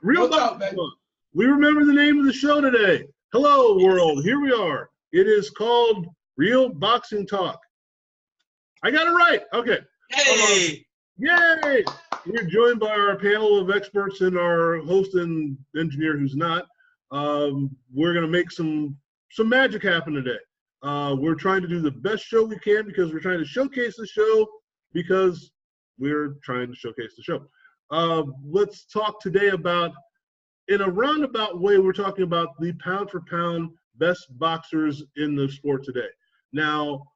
Real talk, baby. We remember the name of the show today. Hello, world. Here we are. It is called Real Boxing Talk. I got it right. Okay. Hey. Yay! We're joined by our panel of experts and our host and engineer who's not. We're going to make some magic happen today. We're trying to do the best show we can because we're trying to showcase the show because we're trying to showcase the show. Let's talk today about, in a roundabout way, we're talking about the pound for pound best boxers in the sport today. Now,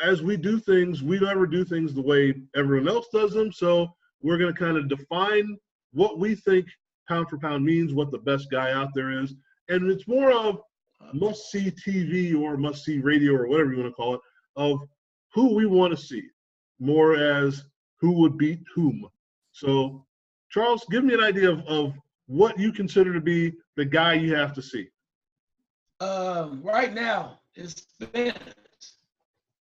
as we do things, we never do things the way everyone else does them. So we're going to kind of define what we think pound for pound means, what the best guy out there is. And it's more of must-see TV or must-see radio or whatever you want to call it, of who we want to see, more as who would beat whom. So, Charles, give me an idea of what you consider to be the guy you have to see. Right now, it's Spence.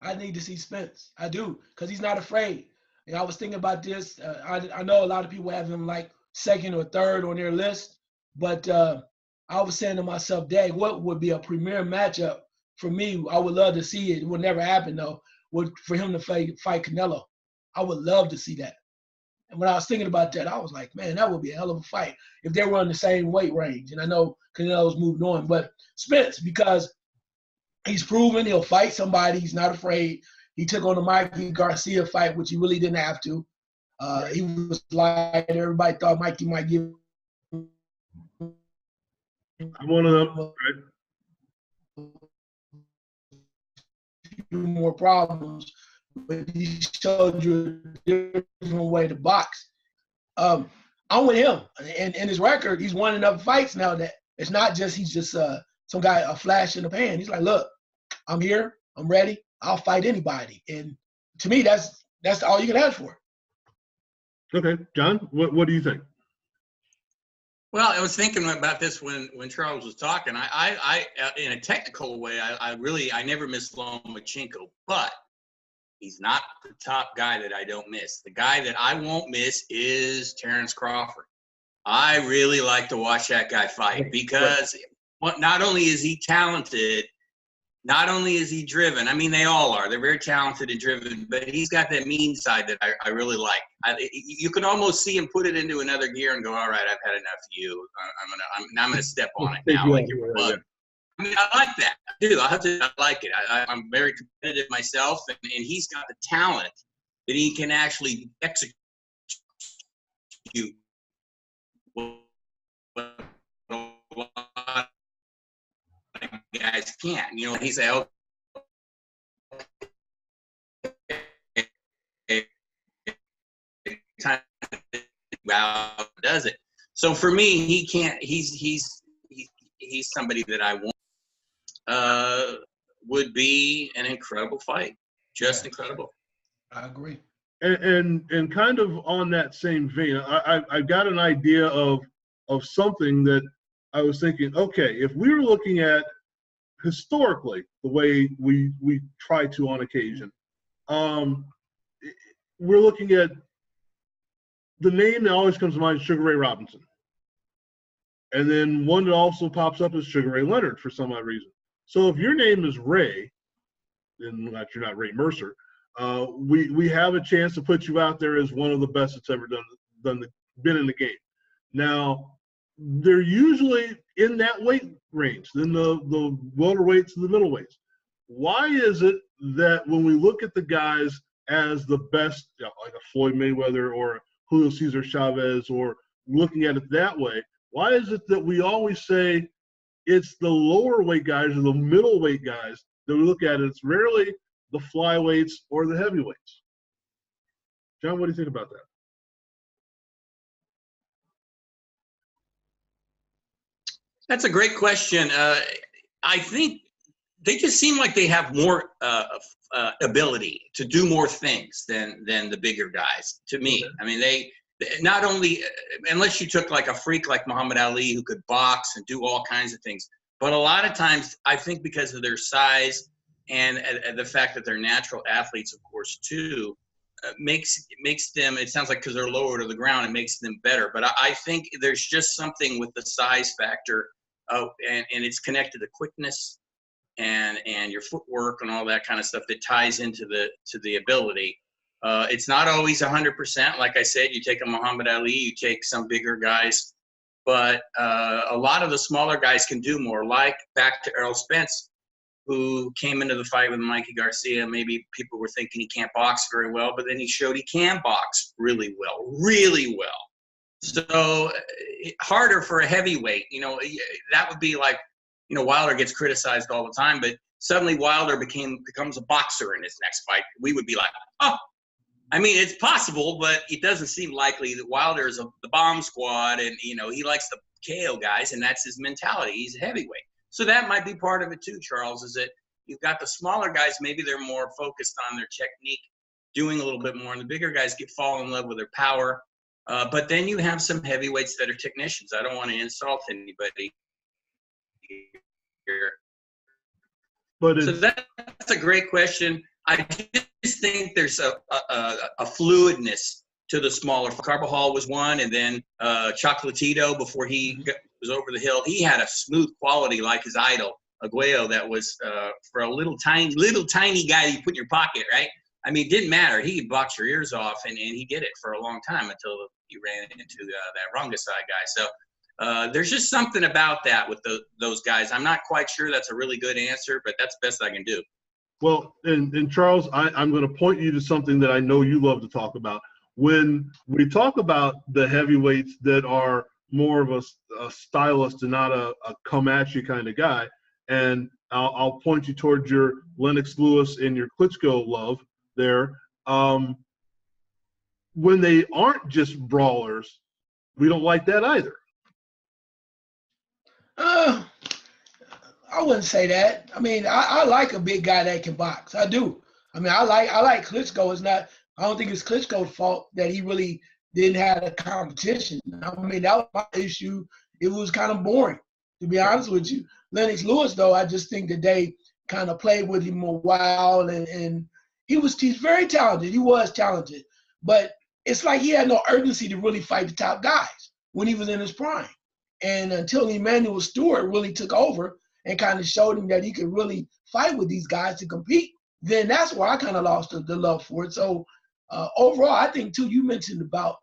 I need to see Spence. I do, because he's not afraid. And I was thinking about this. I know a lot of people have him like second or third on their list, but I was saying to myself, dang, what would be a premier matchup for me? I would love to see it. It would never happen, though, for him to fight Canelo. I would love to see that. And when I was thinking about that, I was like, man, that would be a hell of a fight if they were in the same weight range. And I know Canelo's moved on, but Spence, because he's proven he'll fight somebody. He's not afraid. He took on the Mikey Garcia fight, which he really didn't have to. He was like, everybody thought Mikey might give him one of them, right? few more problems, but he showed you a different way to box. I'm with him. And his record, he's won enough fights now that it's not just he's just some guy, a flash in the pan. He's like, look, I'm here. I'm ready. I'll fight anybody. And to me, that's all you can ask for. Okay, John, what do you think? Well, I was thinking about this when Charles was talking. I in a technical way, I never miss Lomachenko, but he's not the top guy that I don't miss. The guy that I won't miss is Terrence Crawford. I really like to watch that guy fight because not only is he talented, not only is he driven. I mean, they all are. They're very talented and driven, but he's got that mean side that I really like. You can almost see him put it into another gear and go, all right, I've had enough of you. I'm gonna step on it now. Like you're a bug. I mean, I like that. I do. I like it. I'm very competitive myself, and he's got the talent that he can actually execute what a lot of guys can't. You know, he say, "Oh, wow, does it?" So for me, he can't. He's somebody that I want. Would be an incredible fight, just incredible. I agree. And kind of on that same vein, I've got an idea of something that I was thinking. Okay, if we were looking at historically the way we try to on occasion, we're looking at the name that always comes to mind is Sugar Ray Robinson, and then one that also pops up is Sugar Ray Leonard for some odd reason. So if your name is Ray, and you're not Ray Mercer, we have a chance to put you out there as one of the best that's ever been in the game. Now, they're usually in that weight range, in the welterweights and the middleweights. Why is it that when we look at the guys as the best, like a Floyd Mayweather or Julio Cesar Chavez, or looking at it that way, why is it that we always say it's the lower weight guys or the middleweight guys that we look at? It's rarely the flyweights or the heavyweights. John, what do you think about that? That's a great question. I think they just seem like they have more ability to do more things than the bigger guys, to me. I mean, they not only, unless you took like a freak like Muhammad Ali who could box and do all kinds of things, but a lot of times I think because of their size and the fact that they're natural athletes, of course, too, makes them, it sounds like because they're lower to the ground, it makes them better. But I think there's just something with the size factor, and it's connected to quickness and your footwork and all that kind of stuff that ties into the ability. It's not always 100%. Like I said, you take a Muhammad Ali, you take some bigger guys, but a lot of the smaller guys can do more. Like back to Errol Spence, who came into the fight with Mikey Garcia. Maybe people were thinking he can't box very well, but then he showed he can box really well, really well. So harder for a heavyweight. That would be like, Wilder gets criticized all the time, but suddenly Wilder becomes a boxer in his next fight. We would be like, oh, I mean, it's possible, but it doesn't seem likely that Wilder is the bomb squad, and he likes the KO guys, and that's his mentality. He's a heavyweight. So that might be part of it too, Charles, is that you've got the smaller guys, maybe they're more focused on their technique, doing a little bit more, and the bigger guys fall in love with their power. But then you have some heavyweights that are technicians. I don't want to insult anybody here. So that's a great question. I just think there's a fluidness to the smaller. Carbajal was one, and then Chocolatito, before he was over the hill, he had a smooth quality like his idol, Aguayo, that was for a little tiny guy you put in your pocket, right? I mean, it didn't matter. He could box your ears off, and he did it for a long time until he ran into that Rongasai guy. So there's just something about that with those guys. I'm not quite sure that's a really good answer, but that's the best I can do. Well, and Charles, I'm going to point you to something that I know you love to talk about. When we talk about the heavyweights that are more of a stylist and not a come at you kind of guy, and I'll point you towards your Lennox Lewis and your Klitschko love there. When they aren't just brawlers, we don't like that either. I wouldn't say that. I mean, I like a big guy that can box. I do. I mean, I like Klitschko. I don't think it's Klitschko's fault that he really didn't have a competition. I mean, that was my issue. It was kind of boring, to be honest with you. Lennox Lewis, though, I just think that they kind of played with him a while, and he's very talented. He was talented, but it's like he had no urgency to really fight the top guys when he was in his prime. And until Emmanuel Stewart really took over and kind of showed him that he could really fight with these guys to compete, then that's where I kind of lost the love for it. So overall, I think, too, you mentioned about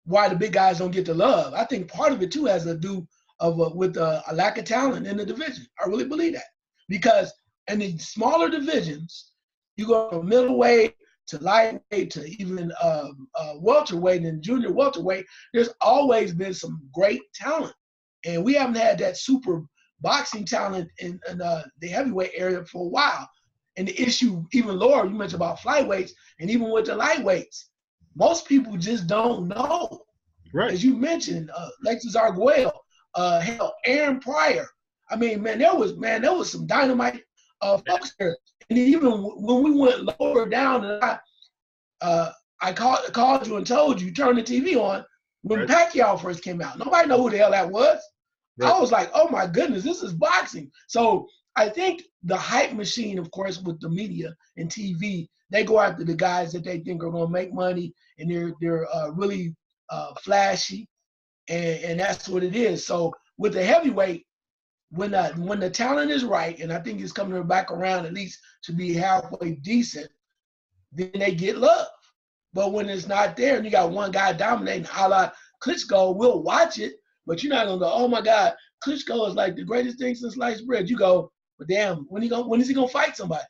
why the big guys don't get the love. I think part of it, too, has to do with a lack of talent in the division. I really believe that. Because in the smaller divisions, you go from middleweight to lightweight to even welterweight and junior welterweight, there's always been some great talent. And we haven't had that super boxing talent in the heavyweight area for a while. And the issue, even lower, you mentioned about flyweights, and even with the lightweights, most people just don't know. Right. As you mentioned, Lexus Arguello, hell, Aaron Pryor. I mean, man, there was some dynamite folks there. And even when we went lower down, and I called you and told you, turn the TV on when right. Pacquiao first came out. Nobody know who the hell that was. Right. I was like, oh my goodness, this is boxing. So I think the hype machine, of course, with the media and TV, they go after the guys that they think are going to make money, and they're really flashy, and that's what it is. So with the heavyweight, when the talent is right, and I think it's coming back around at least to be halfway decent, then they get love. But when it's not there, and you got one guy dominating, a la Klitschko, we'll watch it, but you're not gonna go, oh my God, Klitschko is like the greatest thing since sliced bread. You go, but damn, when is he gonna fight somebody?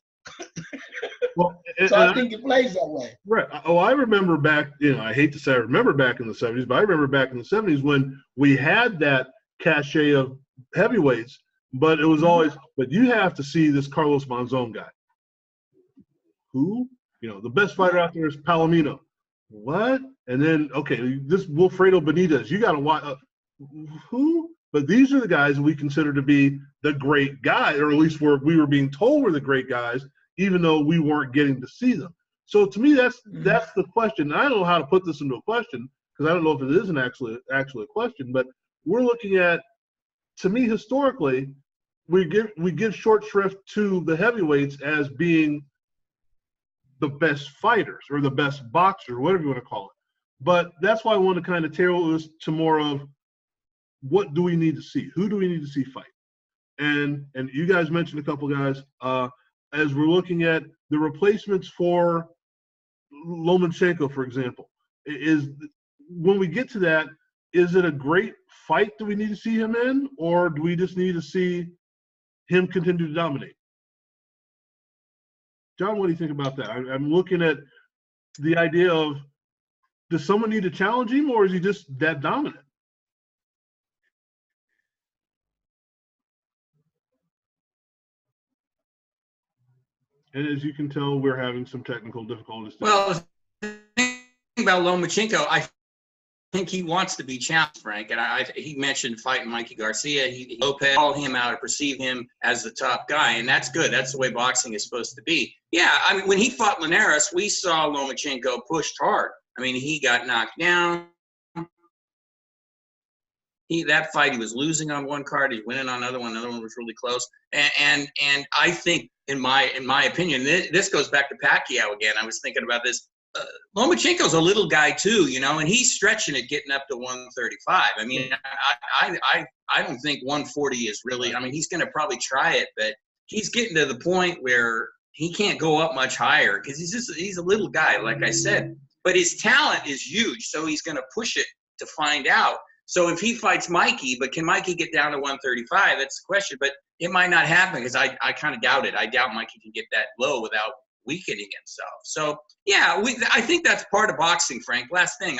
Well, so I think it plays that way. Right. Oh, I remember back, I hate to say I remember back in the 70s, but I remember back in the 70s when we had that cachet of heavyweights, but it was always, but you have to see this Carlos Monzon guy. Who? The best fighter out there is Palomino. What? And then, okay, this Wilfredo Benitez, you got to watch. Who? But these are the guys we consider to be the great guys, or at least we were being told were the great guys, even though we weren't getting to see them. So to me, that's the question. And I don't know how to put this into a question, because I don't know if it isn't actually a question, but we're looking at, to me, historically, we give short shrift to the heavyweights as being the best fighters or the best boxer, whatever you want to call it. But that's why I want to kind of tailor this to more of what do we need to see? Who do we need to see fight? And you guys mentioned a couple guys. As we're looking at the replacements for Lomachenko, for example, is when we get to that, is it a great fight that we need to see him in, or do we just need to see him continue to dominate? John, what do you think about that? I'm looking at the idea of, does someone need to challenge him, or is he just that dominant? And as you can tell, we're having some technical difficulties. Well, the thing about Lomachenko, I think he wants to be challenged, Frank. And he mentioned fighting Mikey Garcia. Lopez called him out and perceived him as the top guy, and that's good. That's the way boxing is supposed to be. Yeah, I mean, when he fought Linares, we saw Lomachenko pushed hard. I mean, he got knocked down. That fight, he was losing on one card, he's winning on another one. Another one was really close. And I think, in my opinion, this goes back to Pacquiao again. I was thinking about this. Lomachenko's a little guy too, you know, and he's stretching it, getting up to 135. I mean, I don't think 140 is really. I mean, he's going to probably try it, but he's getting to the point where he can't go up much higher because he's a little guy, like I said. But his talent is huge, so he's going to push it to find out. So if he fights Mikey, but can Mikey get down to 135? That's the question. But it might not happen because I kind of doubt it. I doubt Mikey can get that low without weakening himself. So, yeah, I think that's part of boxing, Frank. Last thing,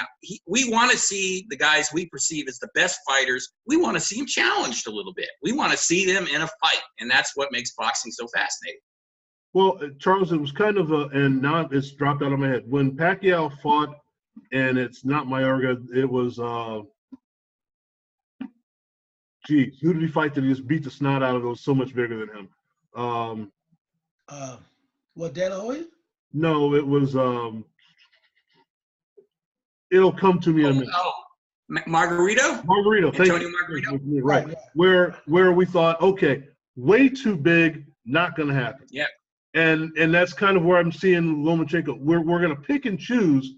we want to see the guys we perceive as the best fighters. We want to see them challenged a little bit. We want to see them in a fight, and that's what makes boxing so fascinating. Well, Charles, it was kind of and now it's dropped out of my head. When Pacquiao fought, and it's not Mayorga, it was geez, who did he fight that he just beat the snot out of? That was so much bigger than him. What, De La Hoya? No, it was. It'll come to me in a minute. Margarito. Antonio Margarito. Right. Where we thought, okay, way too big, not going to happen. Yeah. And that's kind of where I'm seeing Lomachenko. We're going to pick and choose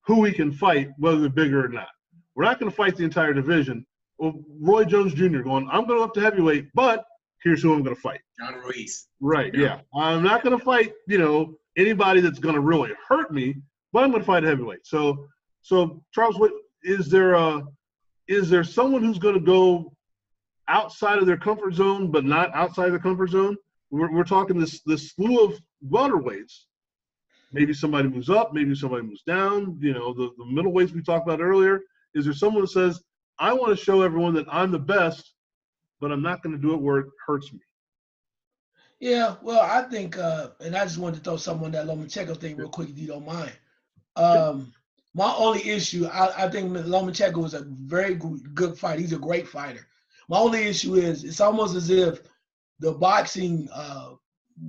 who we can fight, whether they're bigger or not. We're not going to fight the entire division. Well, Roy Jones Jr. going, I'm going up to heavyweight, but here's who I'm going to fight. John Ruiz. Right, yeah. I'm not going to fight, anybody that's going to really hurt me, but I'm going to fight a heavyweight. So Charles, is there someone who's going to go outside of their comfort zone, but not outside the comfort zone? We're talking this slew of welterweights. Maybe somebody moves up, maybe somebody moves down. The middleweights we talked about earlier. Is there someone that says, I want to show everyone that I'm the best, but I'm not going to do it where it hurts me? Yeah, well, I think, and I just wanted to throw something on that Lomachenko thing real quick, if you don't mind. My only issue, I think Lomachenko is a very good fighter. He's a great fighter. My only issue is it's almost as if the boxing,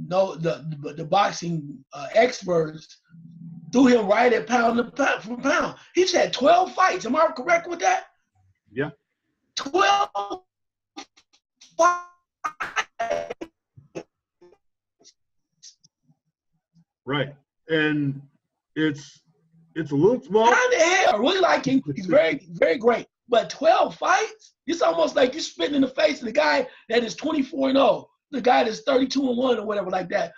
the boxing experts threw him right at pound for pound. He's had 12 fights. Am I correct with that? Yeah. 12 fights. Right. And it's a little well. How the hell? We like him. He's very, very great. But 12 fights? It's almost like you're spitting in the face of the guy that is 24-0, the guy that's 32-1 or whatever like that.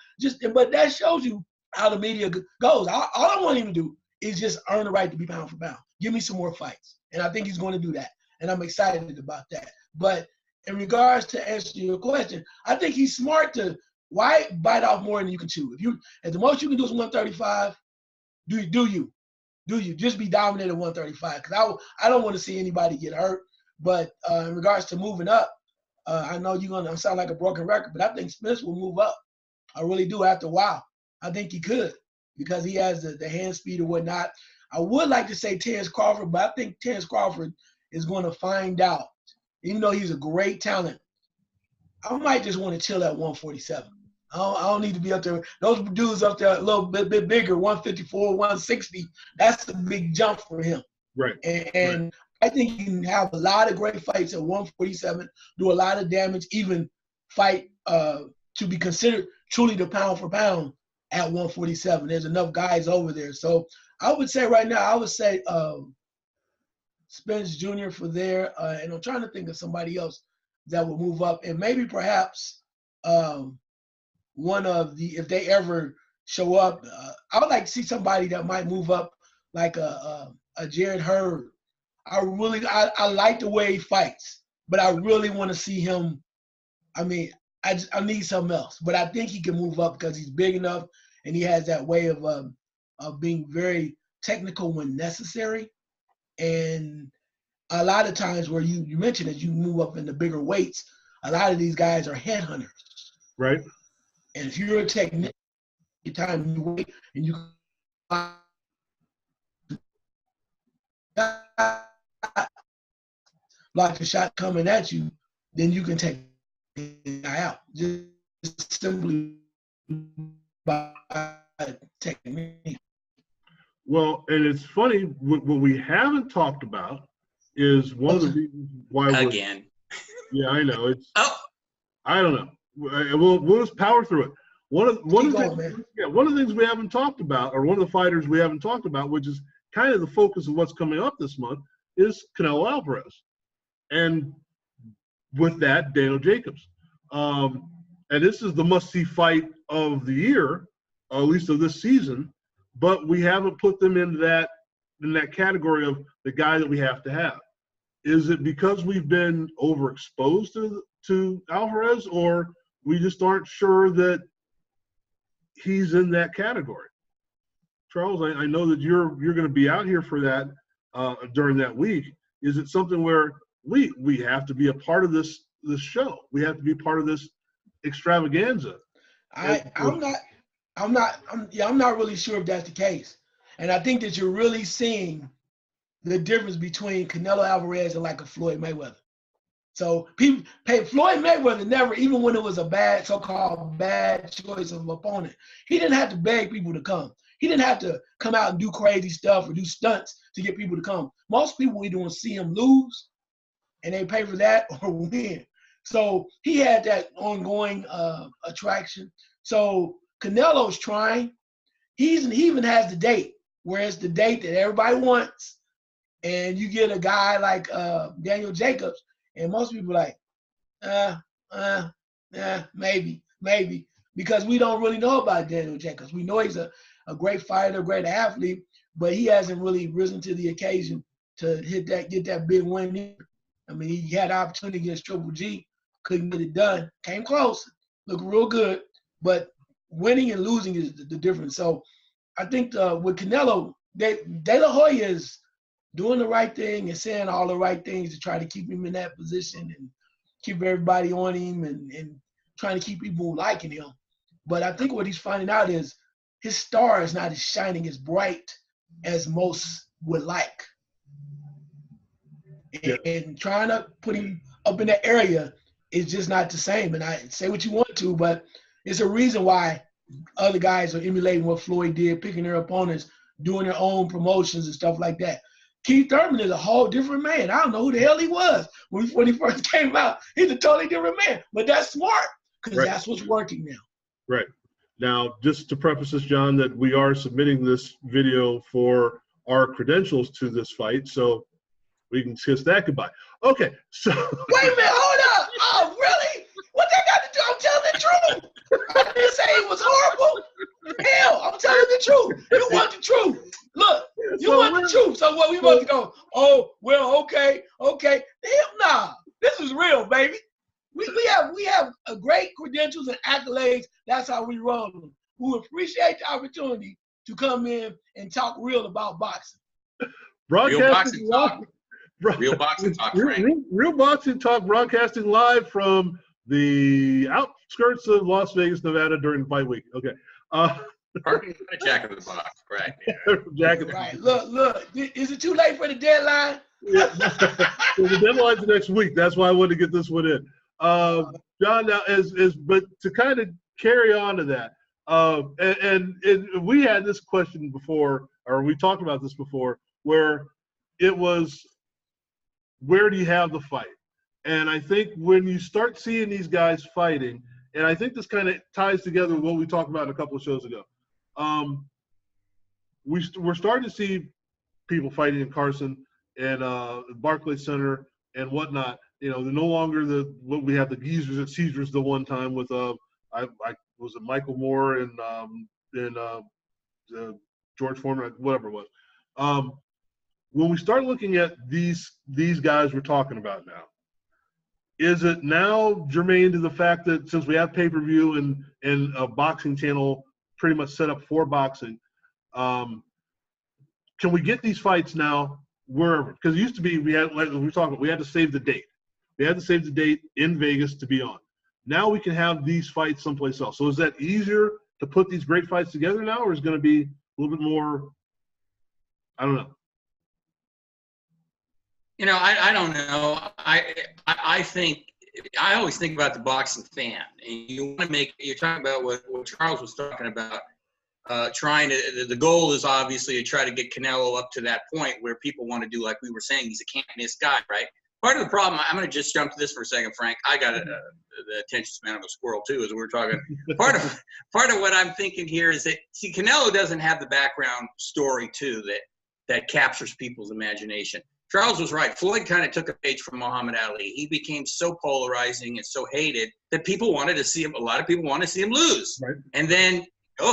But that shows you how the media goes. All I want him to do is just earn the right to be pound for pound. Give me some more fights. And I think he's going to do that. And I'm excited about that. But in regards to answer your question, I think he's smart to why bite off more than you can chew. If the most you can do is 135, do you just be dominant at 135? Because I don't want to see anybody get hurt. But in regards to moving up, I know you're gonna sound like a broken record, but I think Spence will move up. I really do after a while. I think he could because he has the hand speed or whatnot. I would like to say Terrence Crawford, but I think Terrence Crawford is going to find out. Even though he's a great talent, I might just want to chill at 147. I don't need to be up there. Those dudes up there a little bit bigger, 154, 160. That's a big jump for him. Right. And right. I think he can have a lot of great fights at 147, do a lot of damage, even fight to be considered truly the pound for pound at 147. There's enough guys over there. So I would say right now, I would say Spence Jr. for there. And I'm trying to think of somebody else that will move up. And maybe perhaps one of the, if they ever show up, I would like to see somebody that might move up like a Jared Hurd. I like the way he fights, but I really want to see him. I mean, I need something else, but I think he can move up because he's big enough and he has that way of being very technical when necessary. And a lot of times where you mentioned that you move up in the bigger weights, a lot of these guys are headhunters. Right. And if you're a technician, your time you wait and you block the shot coming at you, then you can take the guy out. Just simply by technique. Well, and it's funny, what we haven't talked about is one of the reasons why again. Yeah, I know. It's I don't know. We'll just power through it. One of the things we haven't talked about, or one of the fighters we haven't talked about, which is kind of the focus of what's coming up this month, is Canelo Alvarez. And with that, Daniel Jacobs. And this is the must-see fight of the year, or at least of this season, but we haven't put them in that category of the guy that we have to have. Is it because we've been overexposed to Alvarez, or we just aren't sure that he's in that category? Charles, I know that you're going to be out here for that during that week. Is it something where we have to be a part of this show? We have to be part of this extravaganza. I'm not really sure if that's the case. And I think that you're really seeing the difference between Canelo Alvarez and like a Floyd Mayweather. So Floyd Mayweather never, even when it was a so-called bad choice of opponent, he didn't have to beg people to come. He didn't have to come out and do crazy stuff or do stunts to get people to come. Most people either want to see him lose and they pay for that or win. So he had that ongoing attraction. So Canelo's trying. He even has the date, where it's the date that everybody wants. And you get a guy like Daniel Jacobs, and most people are like, maybe, because we don't really know about Daniel Jacobs. We know he's a great fighter, great athlete, but he hasn't really risen to the occasion to get that big win here. I mean, he had an opportunity against Triple G, couldn't get it done, came close, looked real good, but winning and losing is the difference. So I think with Canelo, De La Hoya is doing the right thing and saying all the right things to try to keep him in that position and keep everybody on him and trying to keep people liking him. But I think what he's finding out is his star is not as shining as bright as most would like. And trying to put him up in that area is just not the same. And I say what you want to, but it's a reason why other guys are emulating what Floyd did, picking their opponents, doing their own promotions and stuff like that. Keith Thurman is a whole different man. I don't know who the hell he was when he first came out. He's a totally different man. But that's smart because that's what's working now. Right. Now, just to preface this, John, that we are submitting this video for our credentials to this fight, so we can kiss that goodbye. Okay, so. Wait a minute, hold up. Oh, really? What they got to do? I'm telling the truth. I didn't say it was horrible. Hell, I'm telling the truth. You want the truth. Look, you want the truth. So what we about to go, oh, well, okay. Hell nah. This is real, baby. We have a great credentials and accolades. That's how we roll them. We appreciate the opportunity to come in and talk real about boxing. Real boxing talk. Real boxing talk, Frank. Real boxing talk, broadcasting live from the outskirts of Las Vegas, Nevada during fight week. Okay. Jack in the Box, right? Yeah. Jack in the Box. Look. Is it too late for the deadline? Yeah. So the deadline's next week. That's why I wanted to get this one in. John, now but to kind of carry on to that, and we had this question before, or we talked about this before, where it was, where do you have the fight? And I think when you start seeing these guys fighting, and I think this kind of ties together with what we talked about a couple of shows ago, We're starting to see people fighting in Carson and Barclays Center and whatnot. You know, they're no longer what we had the geezers at Caesars the one time with I was it Michael Moore and George Foreman, whatever it was. When we start looking at these guys we're talking about now, is it now germane to the fact that since we have pay-per-view and a boxing channel pretty much set up for boxing, can we get these fights now wherever? Because it used to be we had, like we were talking, we had to save the date. We had to save the date in Vegas to be on. Now we can have these fights someplace else. So is that easier to put these great fights together now, or is it going to be a little bit more? I don't know. You know, I don't know. I think I always think about the boxing fan, and you want to make. You're talking about what Charles was talking about. The goal is obviously to try to get Canelo up to that point where people want to do, like we were saying, he's a can't miss guy, right? Part of the problem, I'm going to just jump to this for a second, Frank. I got the attention span of a squirrel too, as we were talking. Part of what I'm thinking here is that, see, Canelo doesn't have the background story too that captures people's imagination. Charles was right. Floyd kind of took a page from Muhammad Ali. He became so polarizing and so hated that people wanted to see him. A lot of people wanted to see him lose. Right. And then,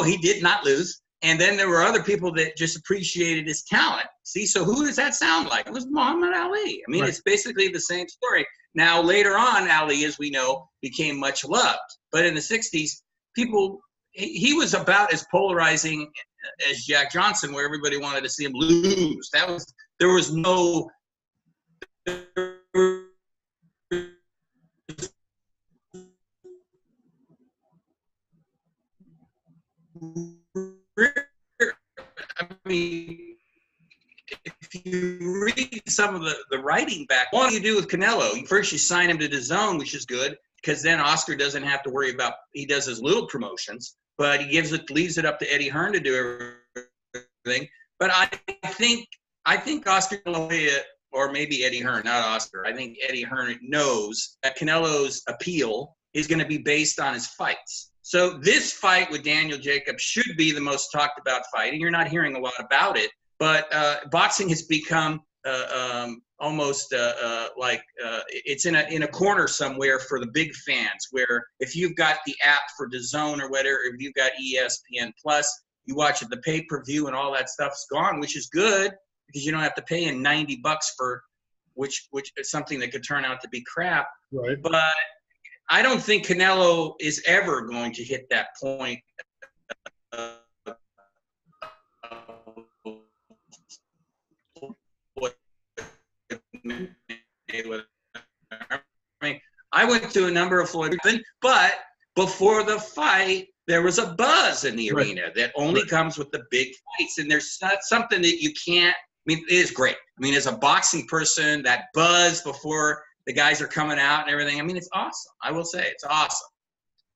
he did not lose. And then there were other people that just appreciated his talent. See, so who does that sound like? It was Muhammad Ali. I mean, Right. It's basically the same story. Now, later on, Ali, as we know, became much loved. But in the 60s, he was about as polarizing as Jack Johnson, where everybody wanted to see him lose. There was no I mean, if you read some of the writing back, what do you do with Canelo? First, you sign him to the Zone, which is good, because then Oscar doesn't have to worry about, he does his little promotions, but he leaves it up to Eddie Hearn to do everything. But I think Oscar De La Hoya, or maybe Eddie Hearn, not Oscar, I think Eddie Hearn knows that Canelo's appeal is going to be based on his fights. So this fight with Daniel Jacobs should be the most talked about fight, and you're not hearing a lot about it. But boxing has become almost like it's in a corner somewhere for the big fans, where if you've got the app for DAZN or whatever, if you've got ESPN Plus, you watch it, the pay-per-view and all that stuff's gone, which is good because you don't have to pay in $90 for which is something that could turn out to be crap. Right. But I don't think Canelo is ever going to hit that point. I went to a number of Floyd, but before the fight, there was a buzz in the arena that only comes with the big fights, and there's not something that you can't. I mean, it is great. I mean, as a boxing person, that buzz before the guys are coming out and everything. I mean, it's awesome. I will say it's awesome.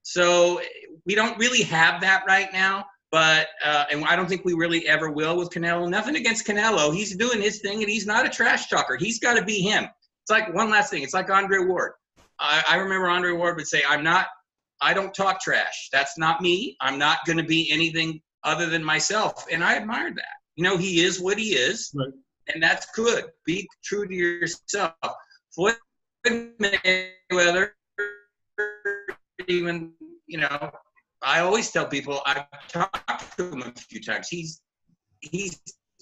So we don't really have that right now, but and I don't think we really ever will with Canelo. Nothing against Canelo. He's doing his thing, and he's not a trash talker. He's got to be him. It's like one last thing. It's like Andre Ward. I remember Andre Ward would say, I don't talk trash. That's not me. I'm not going to be anything other than myself. And I admired that. You know, he is what he is, Right. And that's good. Be true to yourself. Floyd Mayweather, even, you know, I always tell people, I've talked to him a few times. He's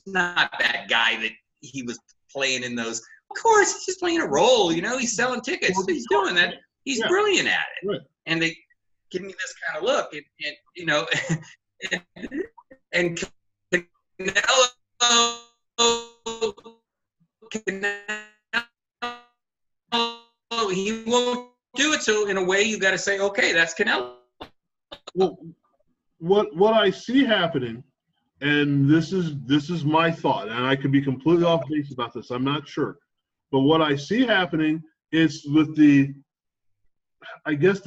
not that guy that he was playing in those. Of course, he's just playing a role. You know, he's selling tickets. He's doing that. He's brilliant at it. Right. And they give me this kind of look, and you know, and Canelo, he won't do it. So in a way, you got to say, okay, that's Canelo. Well, what I see happening, and this is my thought, and I could be completely off base about this. I'm not sure, but what I see happening is with the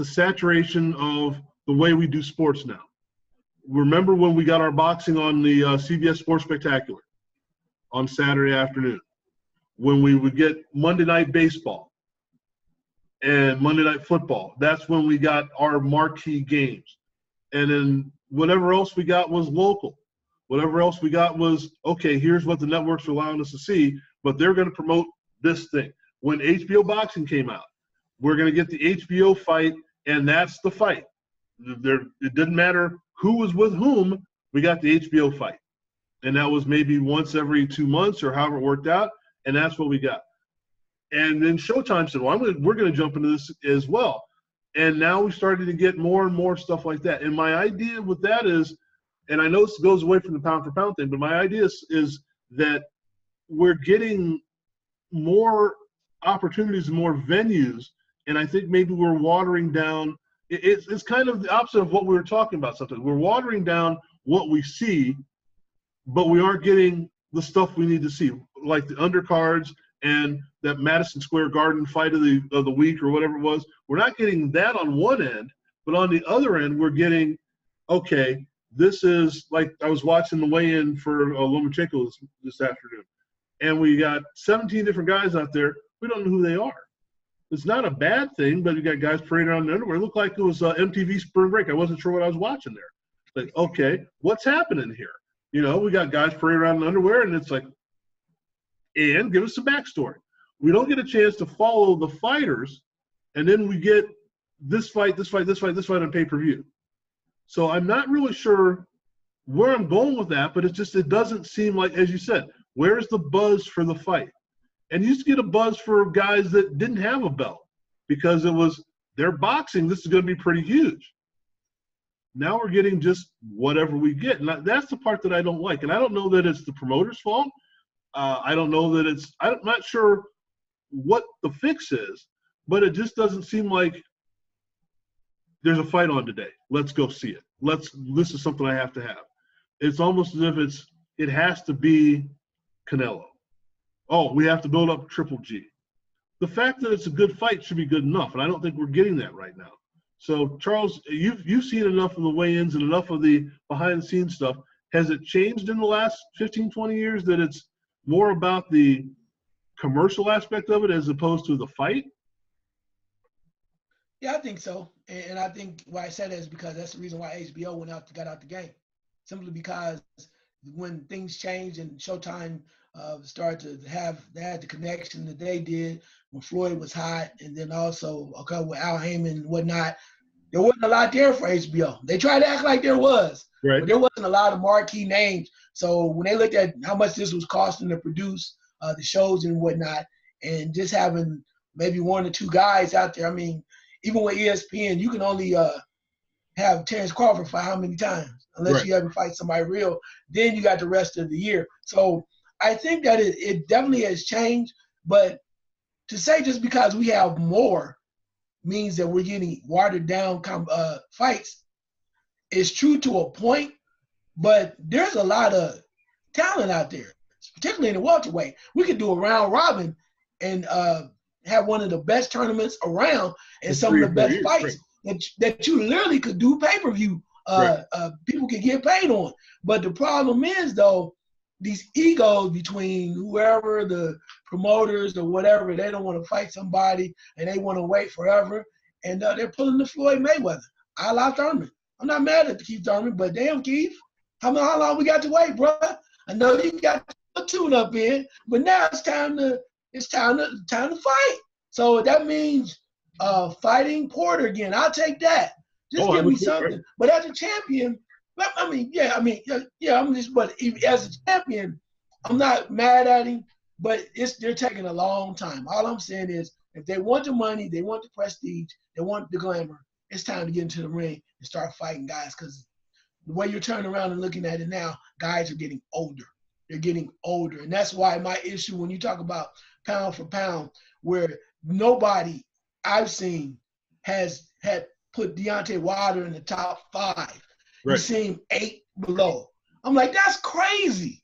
saturation of the way we do sports now. Remember when we got our boxing on the CBS Sports Spectacular on Saturday afternoon, when we would get Monday Night Baseball and Monday Night Football. That's when we got our marquee games. And then whatever else we got was local. Whatever else we got was, okay, here's what the networks are allowing us to see, but they're going to promote this thing. When HBO boxing came out, we're going to get the HBO fight, and that's the fight. It didn't matter who was with whom, we got the HBO fight. And that was maybe once every 2 months or however it worked out, and that's what we got. And then Showtime said, well, we're going to jump into this as well. And now we started to get more and more stuff like that. And my idea with that is, and I know this goes away from the pound for pound thing, but my idea is that we're getting more opportunities and more venues, and I think maybe we're watering down. It's kind of the opposite of what we were talking about sometimes. We're watering down what we see, but we aren't getting the stuff we need to see, like the undercards and that Madison Square Garden fight of the week or whatever it was. We're not getting that on one end, but on the other end, we're getting, okay, this is like I was watching the weigh-in for Lomachenko this afternoon, and we got 17 different guys out there. We don't know who they are. It's not a bad thing, but you got guys parading around in their underwear. It looked like it was MTV Spring Break. I wasn't sure what I was watching there. Like, okay, what's happening here? You know, we got guys parading around in underwear, and it's like, and give us a backstory. We don't get a chance to follow the fighters, and then we get this fight on pay-per-view. So I'm not really sure where I'm going with that, but it doesn't seem like, as you said, where's the buzz for the fight? And you used to get a buzz for guys that didn't have a belt because it was, they're boxing, this is going to be pretty huge. Now we're getting just whatever we get. And that's the part that I don't like. And I don't know that it's the promoter's fault. I don't know that I'm not sure what the fix is, but it just doesn't seem like there's a fight on today. Let's go see it. This is something I have to have. It's almost as if it has to be Canelo. Oh, we have to build up Triple G. The fact that it's a good fight should be good enough, and I don't think we're getting that right now. So, Charles, you've seen enough of the weigh-ins and enough of the behind-the-scenes stuff. Has it changed in the last 15, 20 years that it's more about the commercial aspect of it as opposed to the fight? Yeah, I think so. And I think why I said that is because that's the reason why HBO got out the game. Simply because when things changed and Showtime started to had the connection that they did when Floyd was hot, and then also with Al Heyman and whatnot, there wasn't a lot there for HBO. They tried to act like there was, right, but there wasn't a lot of marquee names. So when they looked at how much this was costing to produce the shows and whatnot, and just having maybe one or two guys out there, I mean, even with ESPN, you can only have Terrence Crawford fight how many times? Unless right. You ever fight somebody real. Then you got the rest of the year. So I think that it definitely has changed. But to say just because we have more means that we're getting watered down fights is true to a point. But there's a lot of talent out there, particularly in the welterweight. We could do a round robin and have one of the best tournaments around and some of the best fights that you literally could do pay-per-view. People can get paid on. But the problem is, though, these egos between whoever, the promoters or whatever, they don't want to fight somebody and they want to wait forever. And they're pulling the Floyd Mayweather. I love Thurman. I'm not mad at Keith Thurman, but damn, Keith, how long we got to wait, bro? I know you got a tune-up in, but now it's time to fight. So that means fighting Porter again. I'll take that. Just give me something. Right. but as a champion, but as a champion, I'm not mad at him, but they're taking a long time. All I'm saying is, if they want the money, they want the prestige, they want the glamour, it's time to get into the ring and start fighting guys, because the way you're turning around and looking at it now, guys are getting older. They're getting older. And that's why my issue when you talk about pound for pound, where nobody I've seen had put Deontay Wilder in the top 5. Right. You see him 8 below. I'm like, that's crazy.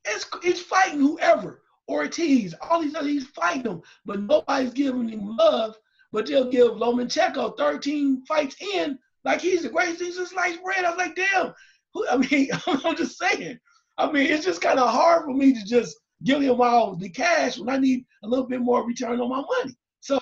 It's fighting whoever. Ortiz, all these others, he's fighting them. But nobody's giving him love. But they'll give Lomachenko 13 fights in like he's the greatest thing since sliced bread. I was like, damn. I mean, I'm just saying. I mean, it's just kind of hard for me to just give him all the cash when I need a little bit more return on my money. So,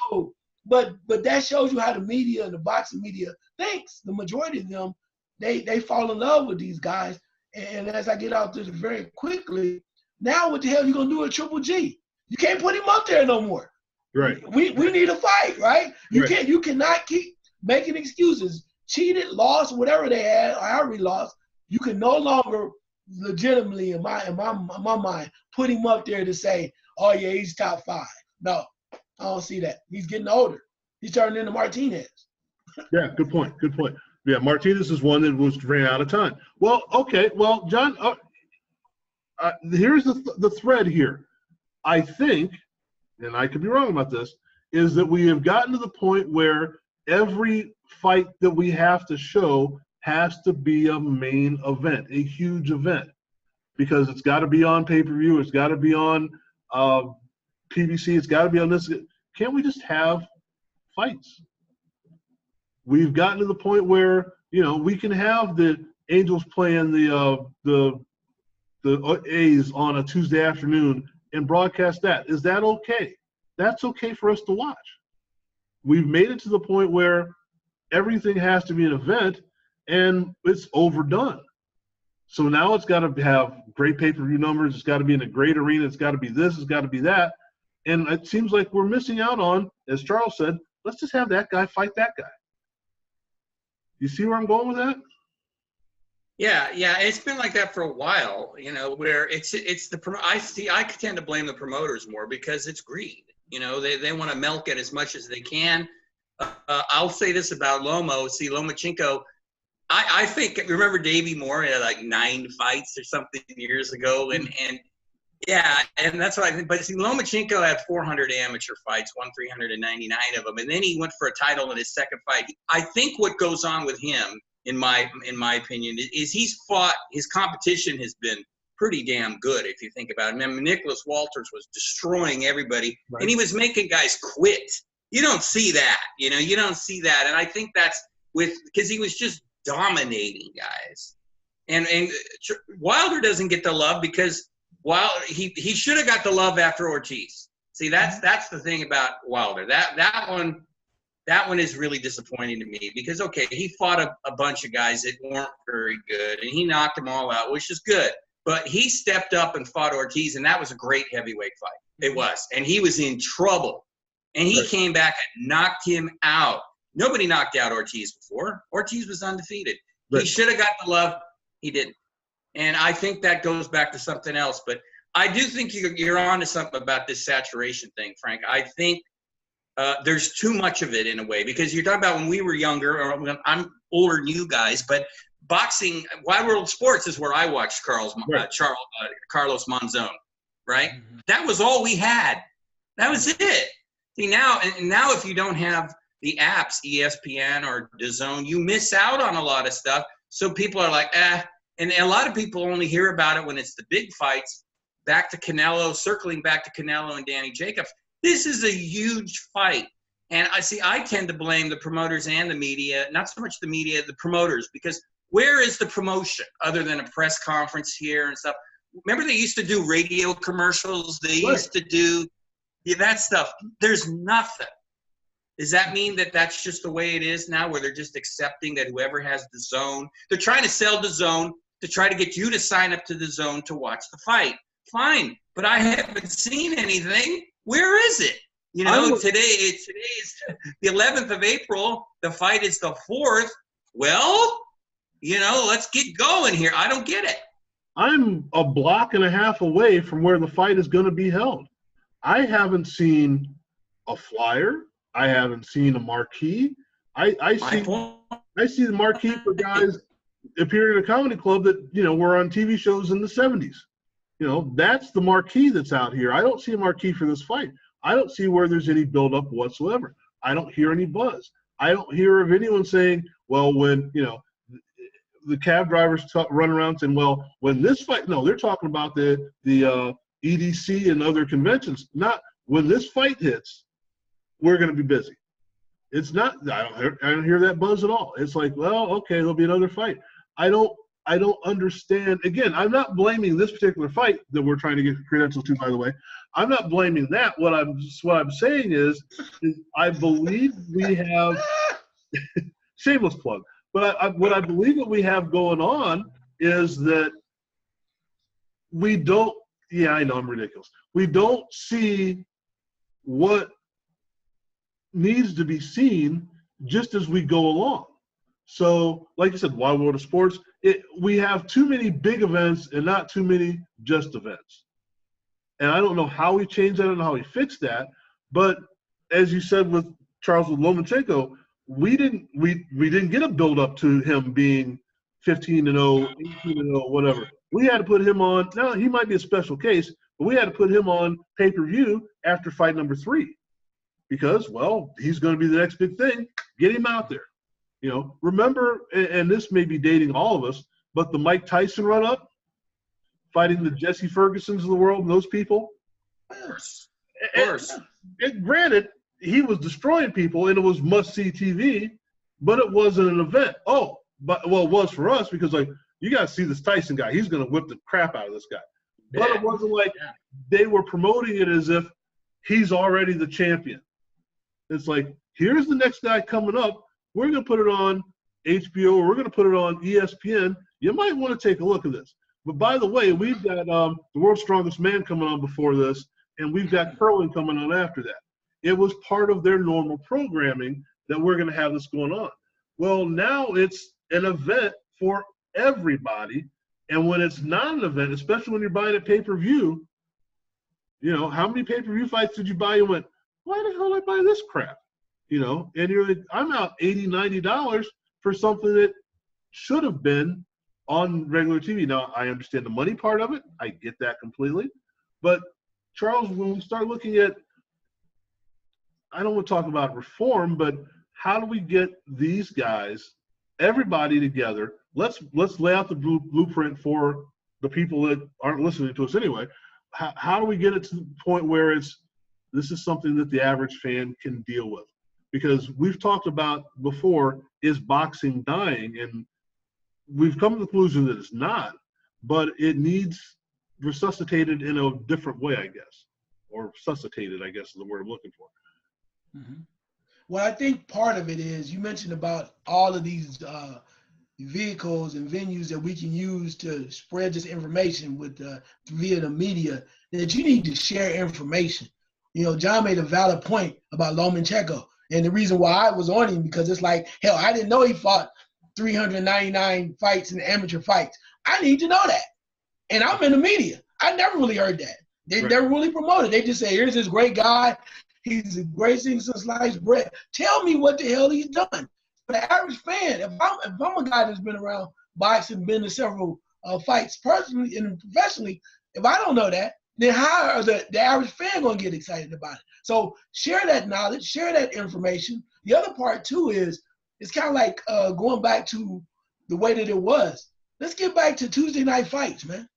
but that shows you how the media and the boxing media thinks. The majority of them they fall in love with these guys. And as I get out to this very quickly, now what the hell you gonna do with Triple G? You can't put him up there no more. Right. We need a fight, right? Right. You cannot keep making excuses. Cheated, lost, whatever they had, or I already lost. You can no longer legitimately, in my mind, put him up there to say, oh yeah, he's top 5. No, I don't see that. He's getting older. He's turning into Martinez. Yeah, good point. Good point. Yeah, Martinez is one that was ran out of time. Well, okay. Well, John, here's the thread here. I think, and I could be wrong about this, is that we have gotten to the point where every fight that we have to show has to be a main event, a huge event, because it's got to be on pay-per-view, it's got to be on PBC, it's got to be on this. Can't we just have fights? We've gotten to the point where, you know, we can have the Angels playing the A's on a Tuesday afternoon and broadcast that. Is that okay? That's okay for us to watch. We've made it to the point where everything has to be an event, and it's overdone. So now it's got to have great pay-per-view numbers. It's got to be in a great arena. It's got to be this. It's got to be that. And it seems like we're missing out on, as Charles said, let's just have that guy fight that guy. You see where I'm going with that? Yeah, it's been like that for a while, you know, where it's I tend to blame the promoters more because it's greed. You know, they want to milk it as much as they can. I'll say this about Lomachenko. I think, remember Davey Moore had like 9 fights or something years ago, and yeah, and that's what I think. But see, Lomachenko had 400 amateur fights, won 399 of them, and then he went for a title in his second fight. I think what goes on with him, in my opinion, is he's fought. His competition has been pretty damn good if you think about it. I mean, Nicholas Walters was destroying everybody, right, and he was making guys quit. You don't see that, you know. You don't see that, and I think that's because he was just dominating guys, and Wilder doesn't get the love because he should have got the love after Ortiz. See, that's the thing about Wilder. That one is really disappointing to me because, okay, he fought a bunch of guys that weren't very good, and he knocked them all out, which is good. But he stepped up and fought Ortiz, and that was a great heavyweight fight. It was, and he was in trouble, and he came back and knocked him out. Nobody knocked out Ortiz before. Ortiz was undefeated. Right. He should have got the love. He didn't. And I think that goes back to something else. But I do think you're on to something about this saturation thing, Frank. I think there's too much of it in a way because you're talking about when we were younger, or when I'm older than you guys, but boxing, Wide World Sports is where I watched Carlos Monzon, right? Mm-hmm. That was all we had. That was it. See, now if you don't have the apps, ESPN or DAZN, you miss out on a lot of stuff. So people are like, and a lot of people only hear about it when it's the big fights. Circling back to Canelo and Danny Jacobs. This is a huge fight. And I tend to blame the promoters and the media, not so much the media, the promoters, because where is the promotion other than a press conference here and stuff? Remember they used to do radio commercials? They used to do that stuff. There's nothing. Does that mean that that's just the way it is now, where they're just accepting that whoever has the zone, they're trying to sell the zone to try to get you to sign up to the zone to watch the fight? Fine, but I haven't seen anything. Where is it? You know, today is the 11th of April. The fight is the 4th. Well, you know, let's get going here. I don't get it. I'm a block and a half away from where the fight is going to be held. I haven't seen a flyer. I haven't seen a marquee. I see the marquee for guys appearing in a comedy club that, you know, were on TV shows in the 70s. You know, that's the marquee that's out here. I don't see a marquee for this fight. I don't see where there's any buildup whatsoever. I don't hear any buzz. I don't hear of anyone saying, well, when, you know, the cab drivers run around saying, well, when this fight, no, they're talking about the EDC and other conventions. Not when this fight hits, we're going to be busy. It's not, I don't hear that buzz at all. It's like, well, okay, there'll be another fight. I don't understand. Again, I'm not blaming this particular fight that we're trying to get credentials to, by the way. I'm not blaming that. What I'm saying is I believe we have shameless plug. But what I believe that we have going on is that we don't, yeah, I know I'm ridiculous. We don't see what needs to be seen just as we go along. So, like I said, Wild World of Sports, we have too many big events and not too many just events. And I don't know how we changed that. I don't know how we fixed that. But as you said with Charles with Lomachenko, we didn't get a build up to him being 15-0, 18-0, whatever. We had to put him on. Now he might be a special case, but we had to put him on pay-per-view after fight number 3, because, well, he's going to be the next big thing. Get him out there. You know, remember, and this may be dating all of us, but the Mike Tyson run up, fighting the Jesse Fergusons of the world and those people. Of course. And granted, he was destroying people, and it was must-see TV, but it wasn't an event. It was for us, because, like, you got to see this Tyson guy. He's going to whip the crap out of this guy. But it wasn't like they were promoting it as if he's already the champion. It's like, here's the next guy coming up. We're going to put it on HBO, or we're going to put it on ESPN. You might want to take a look at this. But by the way, we've got the World's Strongest Man coming on before this, and we've got curling coming on after that. It was part of their normal programming that we're going to have this going on. Well, now it's an event for everybody. And when it's not an event, especially when you're buying a pay-per-view, you know, how many pay-per-view fights did you buy and went, why the hell did I buy this crap? You know, and you're like, I'm out $80, $90 for something that should have been on regular TV. Now, I understand the money part of it. I get that completely. But, Charles, when we start looking at, I don't want to talk about reform, but how do we get these guys, everybody together? Let's lay out the blueprint for the people that aren't listening to us anyway. How do we get it to the point where this is something that the average fan can deal with? Because we've talked about before, is boxing dying? And we've come to the conclusion that it's not, but it needs resuscitated in a different way, I guess. Or resuscitated, I guess is the word I'm looking for. Mm-hmm. Well, I think part of it is, you mentioned about all of these vehicles and venues that we can use to spread this information with via the media, that you need to share information. You know, John made a valid point about Lomachenko. And the reason why I was on him, because it's like, hell, I didn't know he fought 399 fights in amateur fights. I need to know that. And I'm in the media. I never really heard that. They never really promoted. They just say, here's this great guy. He's the greatest thing since sliced bread. Tell me what the hell he's done. For the average fan, if I'm a guy that's been around boxing, been to several fights personally and professionally, if I don't know that, then how are the average fan going to get excited about it? So share that knowledge, share that information. The other part, too, is it's kind of like going back to the way that it was. Let's get back to Tuesday night fights, man.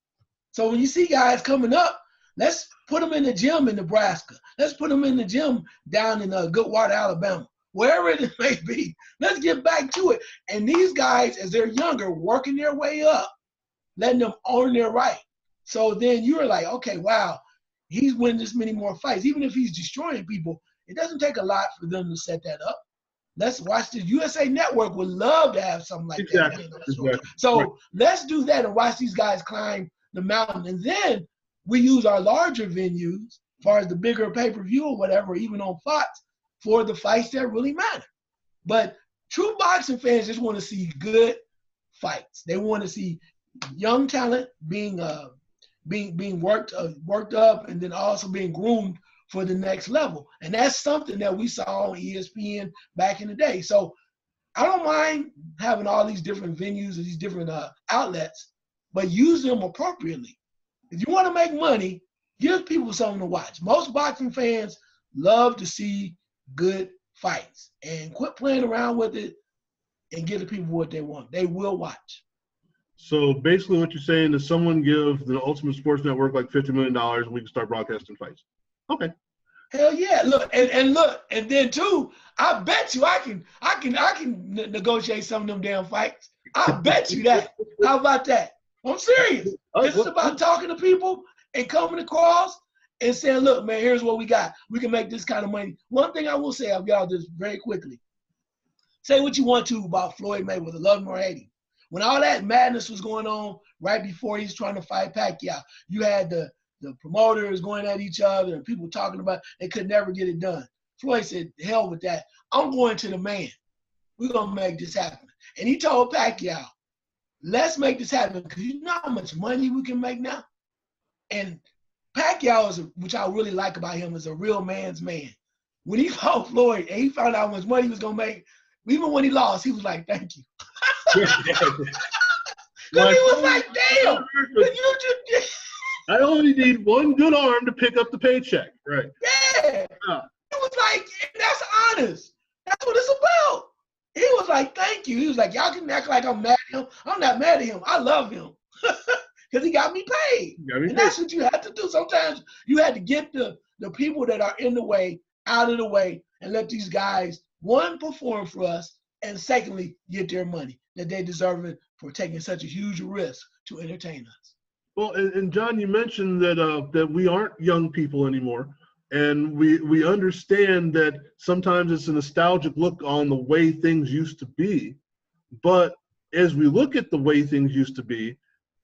So when you see guys coming up, let's put them in the gym in Nebraska. Let's put them in the gym down in Goodwater, Alabama. Wherever it may be, let's get back to it. And these guys, as they're younger, working their way up, letting them earn their right. So then you're like, okay, wow, he's winning this many more fights. Even if he's destroying people, it doesn't take a lot for them to set that up. Let's watch the USA Network would love to have something like that. Exactly. So let's do that and watch these guys climb the mountain. And then we use our larger venues, as far as the bigger pay-per-view or whatever, even on Fox, for the fights that really matter. But true boxing fans just want to see good fights. They want to see young talent being worked up, and then also being groomed for the next level. And that's something that we saw on ESPN back in the day. So I don't mind having all these different venues and these different outlets, but use them appropriately. If you want to make money, give people something to watch. Most boxing fans love to see good fights, and quit playing around with it and give the people what they want. They will watch. So basically what you're saying is, someone give the Ultimate Sports Network like $50 million and we can start broadcasting fights. Okay. Hell yeah. Look, and then too, I bet you I can negotiate some of them damn fights. I bet you that. How about that? I'm serious. It's about talking to people and coming across and saying, look, man, here's what we got. We can make this kind of money. One thing I will say, I'll get out this very quickly. say what you want to about Floyd Mayweather, love him or hate him. When all that madness was going on right before he was trying to fight Pacquiao, you had the promoters going at each other and people talking about they could never get it done. Floyd said, hell with that. I'm going to the man. We're going to make this happen. And he told Pacquiao, let's make this happen because you know how much money we can make now? And Pacquiao, which I really like about him, is a real man's man. When he fought Floyd and he found out how much money he was going to make, even when he lost, he was like, thank you. Because he was like, damn, you just... I only need one good arm to pick up the paycheck. Right. Yeah. It was like, that's honest. That's what it's about. He was like, thank you. He was like, y'all can act like I'm mad at him. I'm not mad at him. I love him. Because he got me paid. And that's what you have to do. Sometimes you had to get the people that are in the way out of the way and let these guys, one, perform for us, and secondly, get their money that they deserve it for taking such a huge risk to entertain us. Well, and John, you mentioned that we aren't young people anymore, and we understand that sometimes it's a nostalgic look on the way things used to be. But as we look at the way things used to be,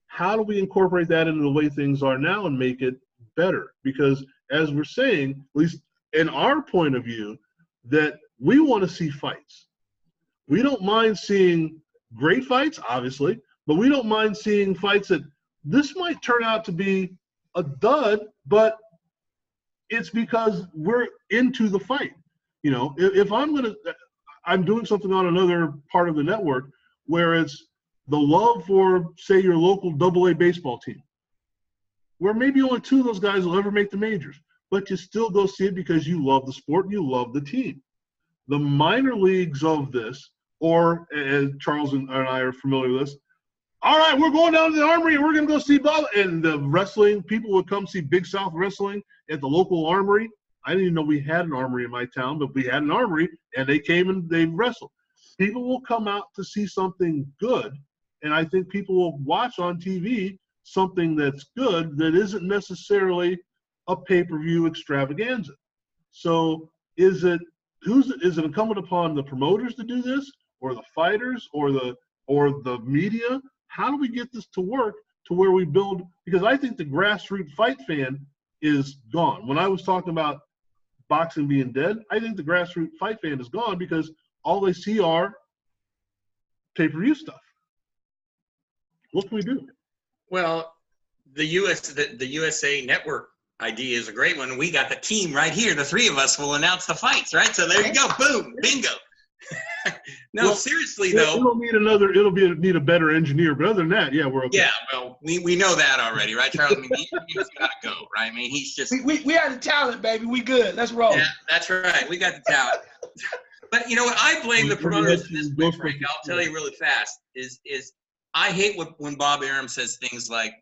how do we incorporate that into the way things are now and make it better? Because as we're saying, at least in our point of view, that we want to see fights. We don't mind seeing great fights, obviously, but we don't mind seeing fights that this might turn out to be a dud, but it's because we're into the fight. You know, if I'm doing something on another part of the network where it's the love for, say, your local AA baseball team, where maybe only 2 of those guys will ever make the majors, but you still go see it because you love the sport and you love the team. The minor leagues of this, or as Charles and I are familiar with this, all right, we're going down to the Armory and we're going to go see Bob. And the wrestling, people would come see Big South Wrestling at the local Armory. I didn't even know we had an Armory in my town, but we had an Armory, and they came and they wrestled. People will come out to see something good, and I think people will watch on TV something that's good that isn't necessarily a pay-per-view extravaganza. So is it incumbent upon the promoters to do this, or the fighters, or the media? How do we get this to work to where we build? Because I think the grassroots fight fan is gone. When I was talking about boxing being dead, I think the grassroots fight fan is gone because all they see are pay-per-view stuff. What can we do? Well, the USA Network idea is a great one. We got the team right here. The 3 of us will announce the fights, right? So there you go. Boom. Bingo. No, well, seriously though. It'll need a better engineer, but other than that, yeah, we're okay. Yeah, well, we know that already, right, Charles? I mean, he's got to go, right? I mean, he's just. We have the talent, baby. We good. Let's roll. Yeah, that's right. We got the talent. But you know what? I blame the promoters in this way, Frank. I'll tell you really fast. Is I hate when Bob Arum says things like,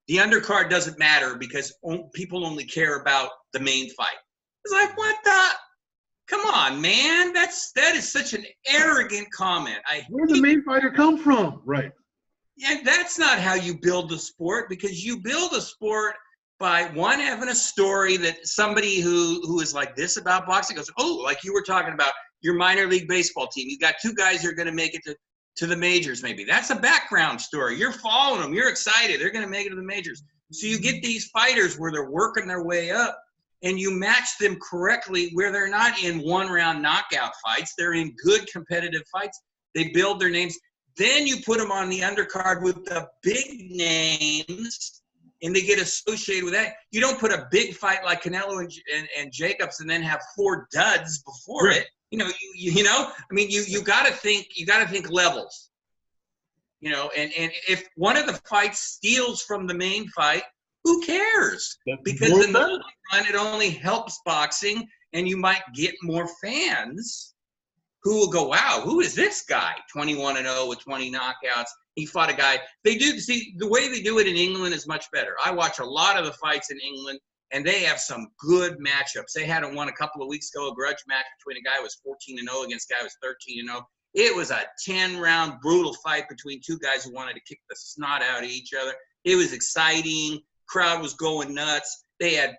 the undercard doesn't matter because people only care about the main fight. It's like, what the? Come on, man. That is such an arrogant comment. Where did the main fighter come from? Right. Yeah, that's not how you build a sport, because you build a sport by, one, having a story that somebody who is like this about boxing goes, oh, like you were talking about your minor league baseball team. You got 2 guys who are going to make it to the majors maybe. That's a background story. You're following them. You're excited. They're going to make it to the majors. So you get these fighters where they're working their way up, and you match them correctly where they're not in 1-round knockout fights. They're in good competitive fights. They build their names. Then you put them on the undercard with the big names, and they get associated with that. You don't put a big fight like Canelo and Jacobs and then have 4 duds before it. You know, you know. I mean, you got to think. You got to think levels. You know, and if one of the fights steals from the main fight, who cares? Because in the long run, it only helps boxing, and you might get more fans who will go, wow, who is this guy? 21-0 with 20 knockouts. He fought a guy. They do, see, the way they do it in England is much better. I watch a lot of the fights in England, and they have some good matchups. They had one a couple of weeks ago, a grudge match between a guy who was 14-0 against a guy who was 13-0. It was a 10-round brutal fight between 2 guys who wanted to kick the snot out of each other. It was exciting. Crowd was going nuts. They had,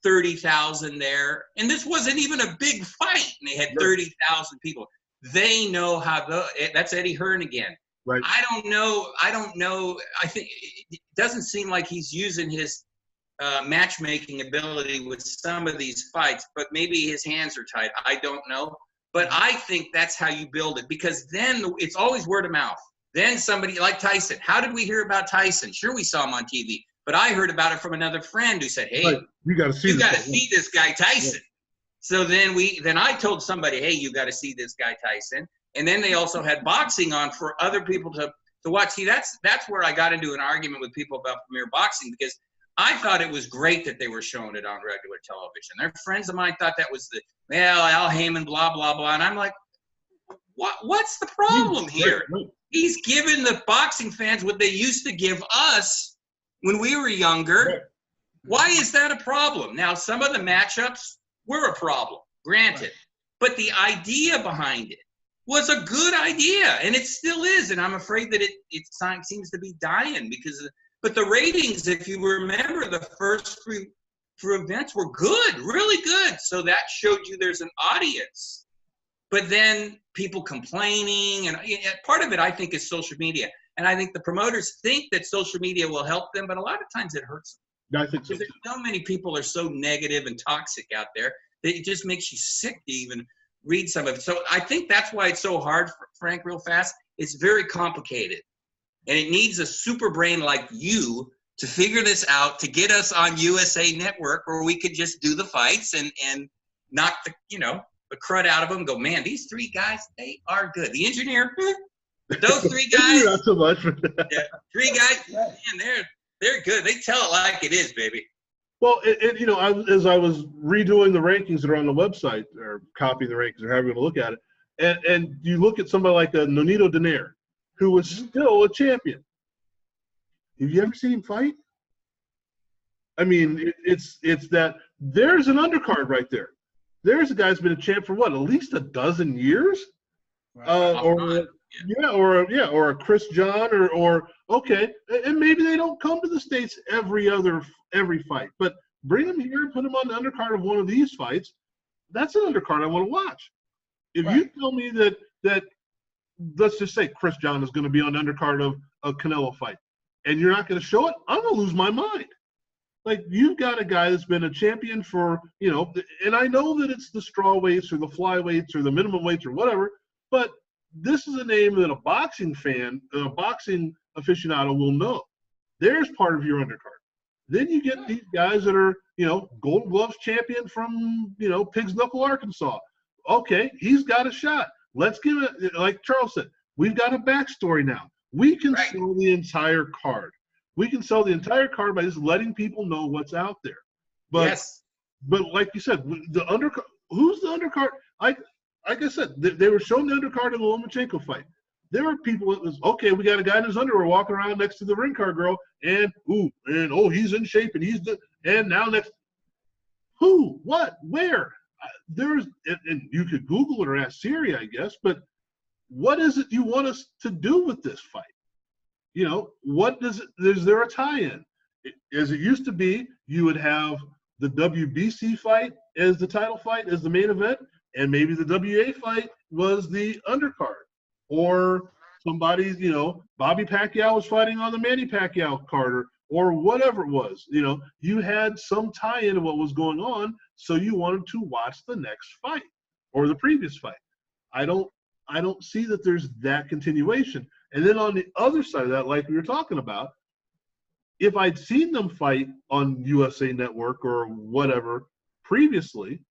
30,000 there. And this wasn't even a big fight. And they had 30,000 people. they know how that's Eddie Hearn again. Right. I don't know. I think it doesn't seem like he's using his matchmaking ability with some of these fights, but maybe his hands are tied. I don't know. But I think that's how you build it, because then it's always word of mouth. Then somebody like Tyson. How did we hear about Tyson? Sure, we saw him on TV, but I heard about it from another friend who said, "Hey, right. You got to see this guy Tyson." Yeah. So then I told somebody, "Hey, you got to see this guy Tyson." And then they also had boxing on for other people to watch. See, that's where I got into an argument with people about Premier Boxing, because I thought it was great that they were showing it on regular television. Their friends of mine thought that was Al Heyman, blah, blah, blah. And I'm like, what's the problem here? Right. He's given the boxing fans what they used to give us when we were younger. Right. Why is that a problem? Now, some of the matchups were a problem, granted. Right. But the idea behind it was a good idea, and it still is. And I'm afraid that it seems to be dying because but the ratings, if you remember, the first three events were good, really good. So that showed you there's an audience. But then people complaining, and part of it, I think, is social media. And I think the promoters think that social media will help them, but a lot of times it hurts them. I think so. Because so many people are so negative and toxic out there that it just makes you sick to even read some of it. So I think that's why it's so hard, Frank, real fast. It's very complicated. And it needs a super brain like you to figure this out, to get us on USA Network, where we could just do the fights and knock the crud out of them. Go, man, these three guys, they are good. The engineer, those three guys. Not so much. Yeah, three guys, man, they're good. They tell it like it is, baby. Well, as I was redoing the rankings that are on the website, or copying the rankings, or however you want to look at it, and you look at somebody like a Nonito Donaire, who was still a champion. Have you ever seen him fight? I mean, it's that there's an undercard right there. There's a guy who's been a champ for what, at least a dozen years? Right. Or a Chris John, or okay, and maybe they don't come to the States every fight, but bring them here and put them on the undercard of one of these fights. That's an undercard I want to watch. If you tell me that let's just say Chris John is going to be on the undercard of a Canelo fight, and you're not going to show it, I'm going to lose my mind. Like, you've got a guy that's been a champion for, and I know that it's the straw weights or the flyweights or the minimum weights or whatever, but this is a name that a boxing fan, a boxing aficionado will know. There's part of your undercard. Then you get these guys that are, Gold Gloves champion from, Pigs Knuckle, Arkansas. Okay, he's got a shot. Let's give it, like Charles said, we've got a backstory now. We can sell the entire card. We can sell the entire card by just letting people know what's out there. But, but like you said, the undercard, who's the undercard? Like I said, they were showing the undercard in the Lomachenko fight. There were people that was, okay, we got a guy in his underwear walking around next to the ring card girl, and he's in shape, and now next, who, what, where? And you could Google it or ask Siri, I guess, but what is it you want us to do with this fight? Is there a tie-in? As it used to be, you would have the WBC fight as the title fight, as the main event, and maybe the WA fight was the undercard. Or somebody's, Bobby Pacquiao was fighting on the Manny Pacquiao card, or whatever it was. You had some tie-in of what was going on, so you wanted to watch the next fight or the previous fight. I don't see that there's that continuation. And then on the other side of that, like we were talking about, if I'd seen them fight on USA Network or whatever previously,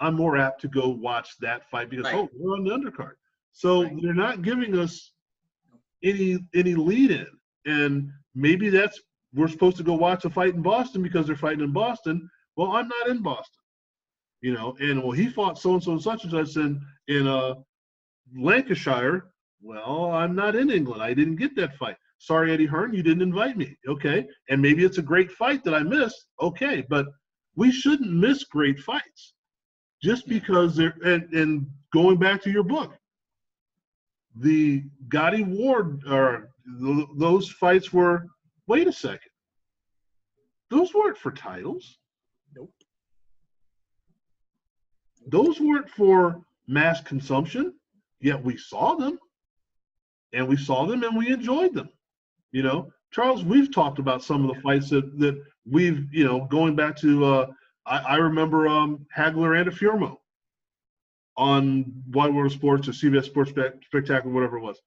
I'm more apt to go watch that fight because, we're on the undercard. So they're not giving us any lead in. And maybe we're supposed to go watch a fight in Boston because they're fighting in Boston. Well, I'm not in Boston. He fought so-and-so and such and such in Lancashire. Well, I'm not in England. I didn't get that fight. Sorry, Eddie Hearn, you didn't invite me. Okay. And maybe it's a great fight that I missed. Okay. But we shouldn't miss great fights just because and going back to your book, the Gotti Ward, or those fights were, wait a second, those weren't for titles. Nope. Those weren't for mass consumption. yet we saw them, and we enjoyed them. You know, Charles, we've talked about some of the fights that we've, you know, going back to, I remember Hagler and Afirmo on Wide World of Sports or CBS Sports Spectacular, whatever it was.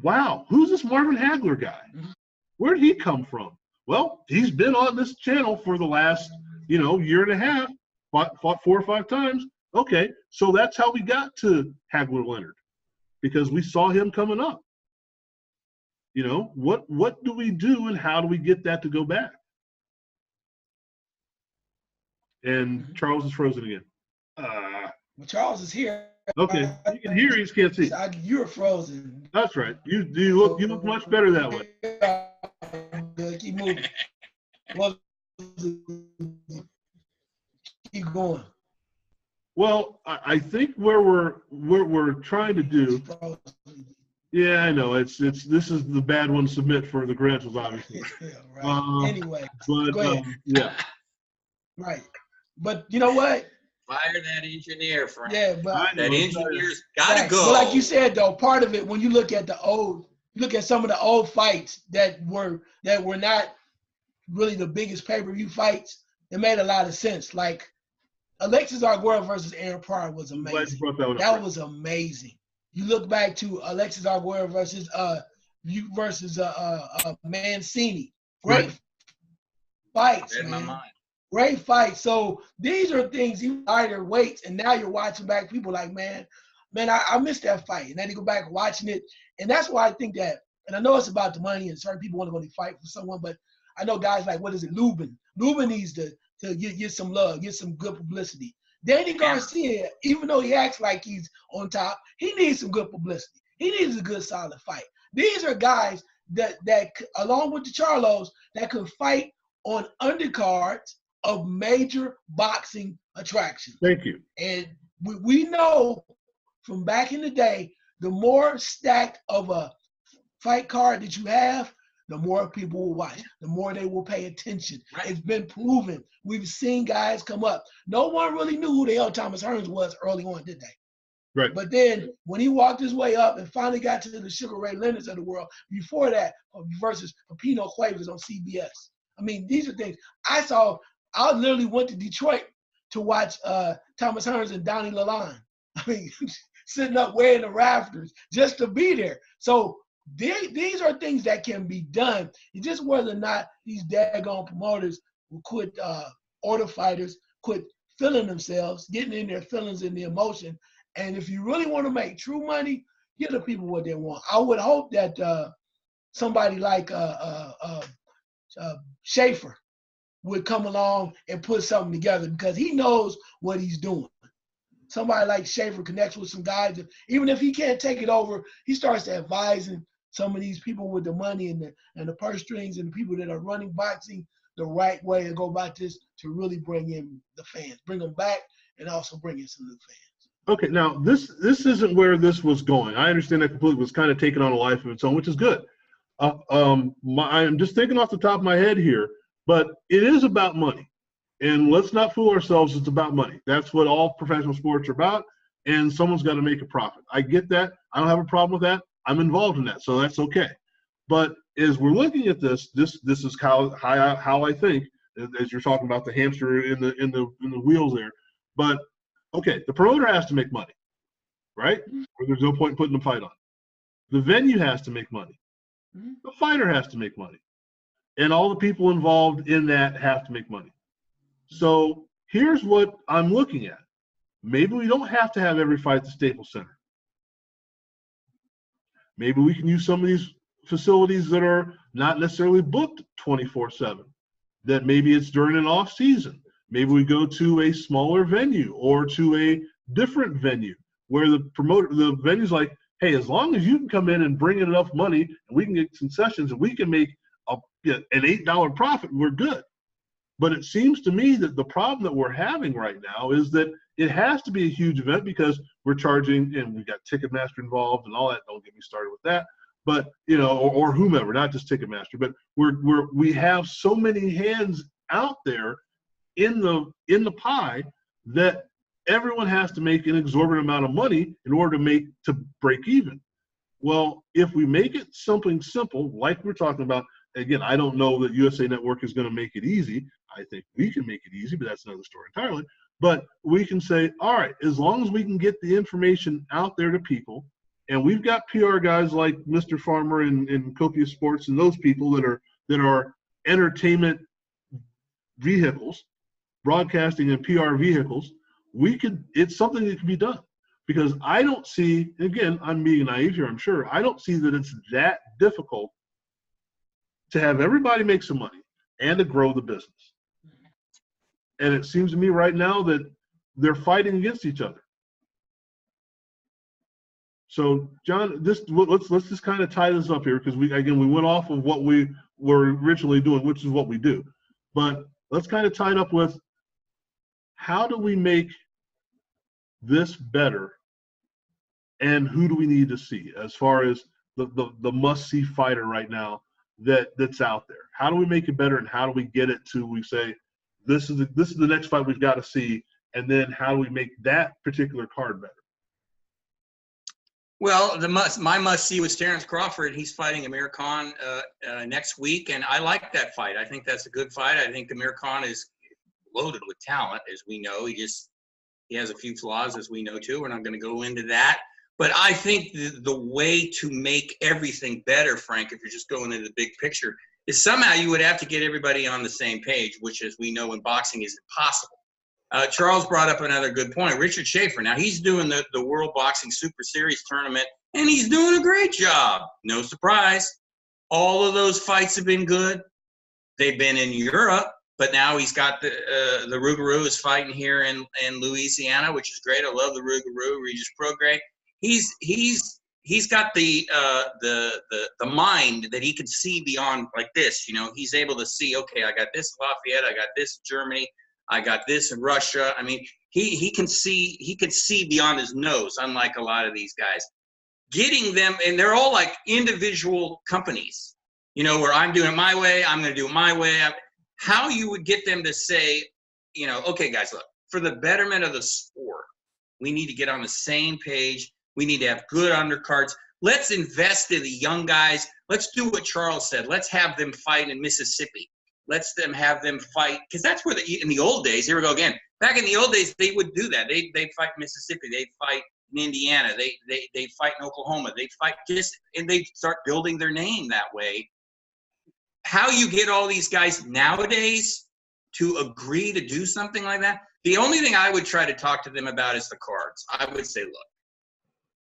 Wow, who's this Marvin Hagler guy? Where did he come from? Well, he's been on this channel for the last, you know, year and a half, fought 4 or 5 times. Okay, so that's how we got to Hagler Leonard, because we saw him coming up. You know, what do we do, and how do we get that to go back? And Charles is frozen again. Well, Charles is here. Okay, you can hear, you just can't see. You're frozen. That's right. You look much better that way. Keep moving. Well, keep going. Well, I think where we're trying to do. Yeah, I know. This is the bad one to submit for the credentials, obviously. Yeah, right. Anyway, but go ahead. Yeah. Right, but you know what? Fire that engineer, Frank. Yeah, but that engineer's gotta right. go. But like you said, though, part of it, when you look at some of the old fights that were not really the biggest pay-per-view fights, it made a lot of sense. Like Alexis Arguello versus Aaron Pryor was amazing. That was amazing. You look back to Alexis Arguello versus Mancini. Great fights, man. Great fight. So these are things you lighter weights, and now you're watching back. People like, man, I missed that fight, and then you go back watching it, and that's why I think that. And I know it's about the money, and certain people want to go to fight for someone, but I know guys like, what is it, Lubin? Lubin needs to get some love, get some good publicity. Danny Garcia, even though he acts like he's on top, he needs some good publicity. He needs a good, solid fight. These are guys that along with the Charlos, that could fight on undercards of major boxing attractions. Thank you. And we know from back in the day, the more stacked of a fight card that you have, the more people will watch, the more they will pay attention. Right. It's been proven. We've seen guys come up. No one really knew who the hell Thomas Hearns was early on, did they? Right. But then when he walked his way up and finally got to the Sugar Ray Leonards of the world, before that, versus Pino Cuevas on CBS. I mean, these are things I saw. I literally went to Detroit to watch Thomas Hearns and Donnie Lalonde. I mean, sitting up way in the rafters just to be there. So these are things that can be done. It's just whether or not these daggone promoters will quit, order fighters, quit feeling themselves, getting in their feelings and the emotion. And if you really want to make true money, give the people what they want. I would hope that somebody like Schaefer would come along and put something together, because he knows what he's doing. Somebody like Schaefer connects with some guys, even if he can't take it over, he starts advising some of these people with the money and the purse strings and the people that are running boxing the right way to go about this, to really bring in the fans, bring them back, and also bring in some new fans. Okay, now this isn't where this was going. I understand that completely. It was kind of taking on a life of its own, which is good. I'm just thinking off the top of my head here, but it is about money. And let's not fool ourselves, it's about money. That's what all professional sports are about, and someone's got to make a profit. I get that. I don't have a problem with that. I'm involved in that, so that's okay. But as we're looking at this is how I think, as you're talking about the hamster in the wheels there. But okay, the promoter has to make money, right? Or there's no point in putting the fight on. The venue has to make money. The fighter has to make money. And all the people involved in that have to make money. So here's what I'm looking at. Maybe we don't have to have every fight at the Staples Center. Maybe we can use some of these facilities that are not necessarily booked 24/7. That maybe it's during an off season. Maybe we go to a smaller venue or to a different venue where the venue's like, hey, as long as you can come in and bring in enough money and we can get concessions and we can make an $8 profit, we're good. But it seems to me that the problem that we're having right now is that it has to be a huge event because we're charging, and we've got Ticketmaster involved and all that. Don't get me started with that. But, you know, or whomever, not just Ticketmaster, but we have so many hands out there in the pie that everyone has to make an exorbitant amount of money in order to break even. Well, if we make it something simple, like we're talking about, again, I don't know that USA Network is going to make it easy. I think we can make it easy, but that's another story entirely. But we can say, all right, as long as we can get the information out there to people, and we've got PR guys like Mr. Farmer and Copious Sports and those people that are entertainment vehicles, broadcasting and PR vehicles, it's something that can be done. Because I don't see, again, I'm being naive here, I'm sure, I don't see that it's that difficult to have everybody make some money and to grow the business. And it seems to me right now that they're fighting against each other. So, John, let's just kind of tie this up here, because we went off of what we were originally doing, which is what we do. But let's kind of tie it up with, how do we make this better, and who do we need to see as far as the must-see fighter right now that's out there? How do we make it better, and how do we get it to, we say, this is the next fight we've got to see, and then how do we make that particular card better? Well, my must-see was Terrence Crawford. He's fighting Amir Khan next week, and I like that fight. I think that's a good fight. I think Amir Khan is loaded with talent, as we know. He has a few flaws, as we know, too. We're not going to go into that. But I think the way to make everything better, Frank, if you're just going into the big picture, is somehow you would have to get everybody on the same page, which, as we know, in boxing is impossible. Charles brought up another good point. Richard Schaefer, now he's doing the World Boxing Super Series tournament, and he's doing a great job. No surprise. All of those fights have been good. They've been in Europe, but now he's got the Rougarou is fighting here in Louisiana, which is great. I love the Rougarou, Regis Prograis. He's got the mind that he can see beyond, like this. You know, he's able to see, okay, I got this in Lafayette, I got this in Germany, I got this in Russia. I mean, he can see beyond his nose, unlike a lot of these guys. Getting them, and they're all like individual companies, you know, where I'm doing it my way, I'm going to do it my way. How you would get them to say, you know, okay, guys, look, for the betterment of the sport, we need to get on the same page. We need to have good undercards. Let's invest in the young guys. Let's do what Charles said. Let's have them fight in Mississippi. Let's have them fight, because that's where in the old days, here we go again. Back in the old days, they would do that. They'd fight in Mississippi. They'd fight in Indiana. They'd fight in Oklahoma. They'd fight and they'd start building their name that way. How you get all these guys nowadays to agree to do something like that, the only thing I would try to talk to them about is the cards. I would say, look,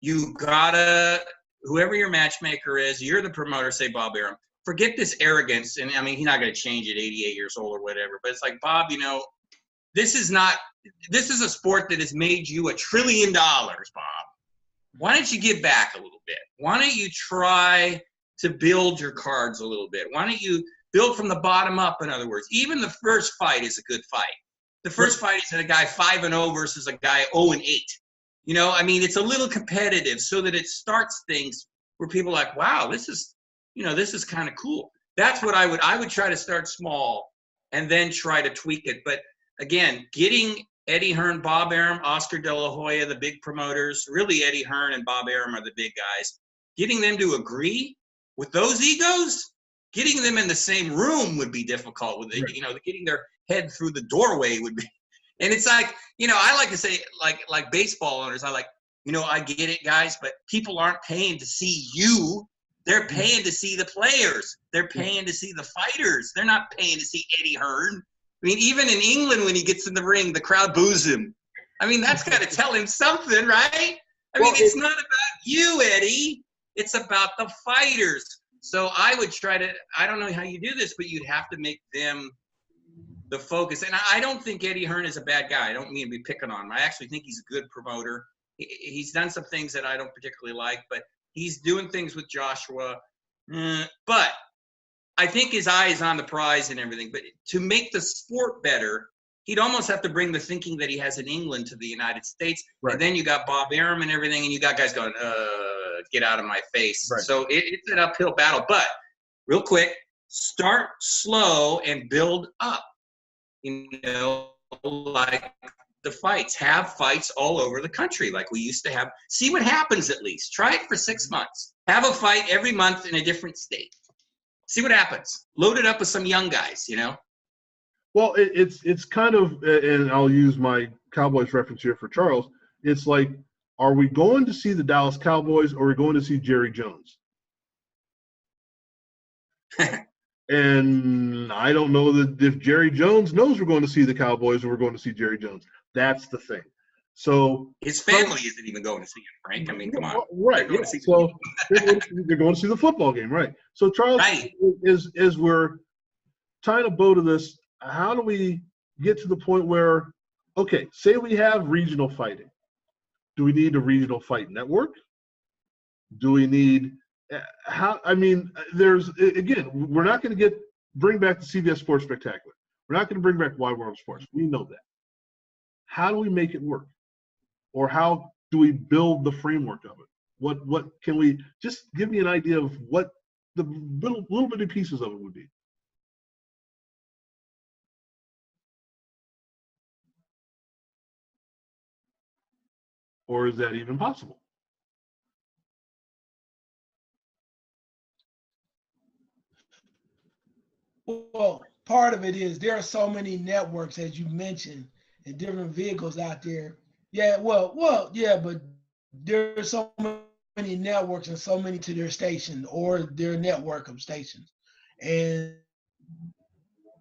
you gotta, whoever your matchmaker is, you're the promoter, say Bob Arum, forget this arrogance. And I mean, he's not going to change at 88 years old or whatever, but it's like, Bob, you know, this is a sport that has made you $1 trillion, Bob. Why don't you give back a little bit? Why don't you try to build your cards a little bit? Why don't you build from the bottom up, in other words? Even the first fight is a good fight. The first fight is a guy 5-0 versus a guy 0-8. You know, I mean, it's a little competitive so that it starts things where people are like, wow, this is kind of cool. That's what I would try to start small and then try to tweak it. But again, getting Eddie Hearn, Bob Arum, Oscar De La Hoya, the big promoters, really Eddie Hearn and Bob Arum are the big guys, getting them to agree with those egos, getting them in the same room would be difficult. With it, you know, getting their head through the doorway would be. And it's like, you know, I like to say, like baseball owners, I like, you know, I get it, guys, but people aren't paying to see you. They're paying to see the players. They're paying to see the fighters. They're not paying to see Eddie Hearn. I mean, even in England, when he gets in the ring, the crowd boos him. I mean, that's got to tell him something, right? I mean, it's not about you, Eddie. It's about the fighters. So I would try to, I don't know how you do this, but you'd have to make them the focus. And I don't think Eddie Hearn is a bad guy. I don't mean to be picking on him. I actually think he's a good promoter. He's done some things that I don't particularly like, but he's doing things with Joshua. But I think his eye is on the prize and everything. But to make the sport better, he'd almost have to bring the thinking that he has in England to the United States. Right. And then you got Bob Arum and everything, and you got guys going, get out of my face. Right. So it's an uphill battle. But real quick, start slow and build up. You know, like the fights. Have fights all over the country like we used to have. See what happens at least. Try it for 6 months. Have a fight every month in a different state. See what happens. Load it up with some young guys, you know? Well, it's kind of, and I'll use my Cowboys reference here for Charles. It's like, are we going to see the Dallas Cowboys or are we going to see Jerry Jones? And I don't know that if Jerry Jones knows we're going to see the Cowboys or we're going to see Jerry Jones. That's the thing. So his family isn't even going to see him, Frank. I mean, come on. Right. Yeah. So they're going to see the football game, right? So Charles, right. is we're tying a bow to this. How do we get to the point where, okay, say we have regional fighting. Do we need a regional fight network? Do we need how? I mean, there's again, we're not going to bring back the CBS Sports Spectacular. We're not going to bring back Wide World of Sports. We know that. How do we make it work? Or how do we build the framework of it? What can we just give me an idea of what the little bitty pieces of it would be? Or is that even possible? Well, part of it is there are so many networks, as you mentioned, and different vehicles out there. Yeah, yeah, but there are so many networks and so many to their station or their network of stations. And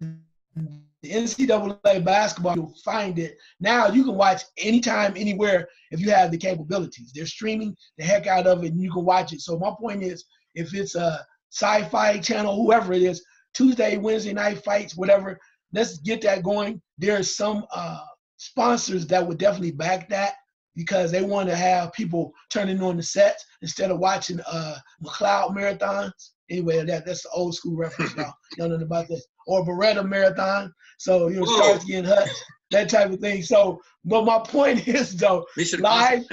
the NCAA basketball, you'll find it. Now you can watch anytime, anywhere if you have the capabilities. They're streaming the heck out of it and you can watch it. So my point is, if it's a sci-fi channel, whoever it is, Tuesday, Wednesday night fights, whatever, let's get that going. There's some sponsors that would definitely back that because they want to have people turning on the sets instead of watching McLeod marathons. Anyway, that's the old school reference, y'all. Y'all know about this. Or Beretta marathon. So, Starsky and Hutch, that type of thing. So, but my point is, though, live,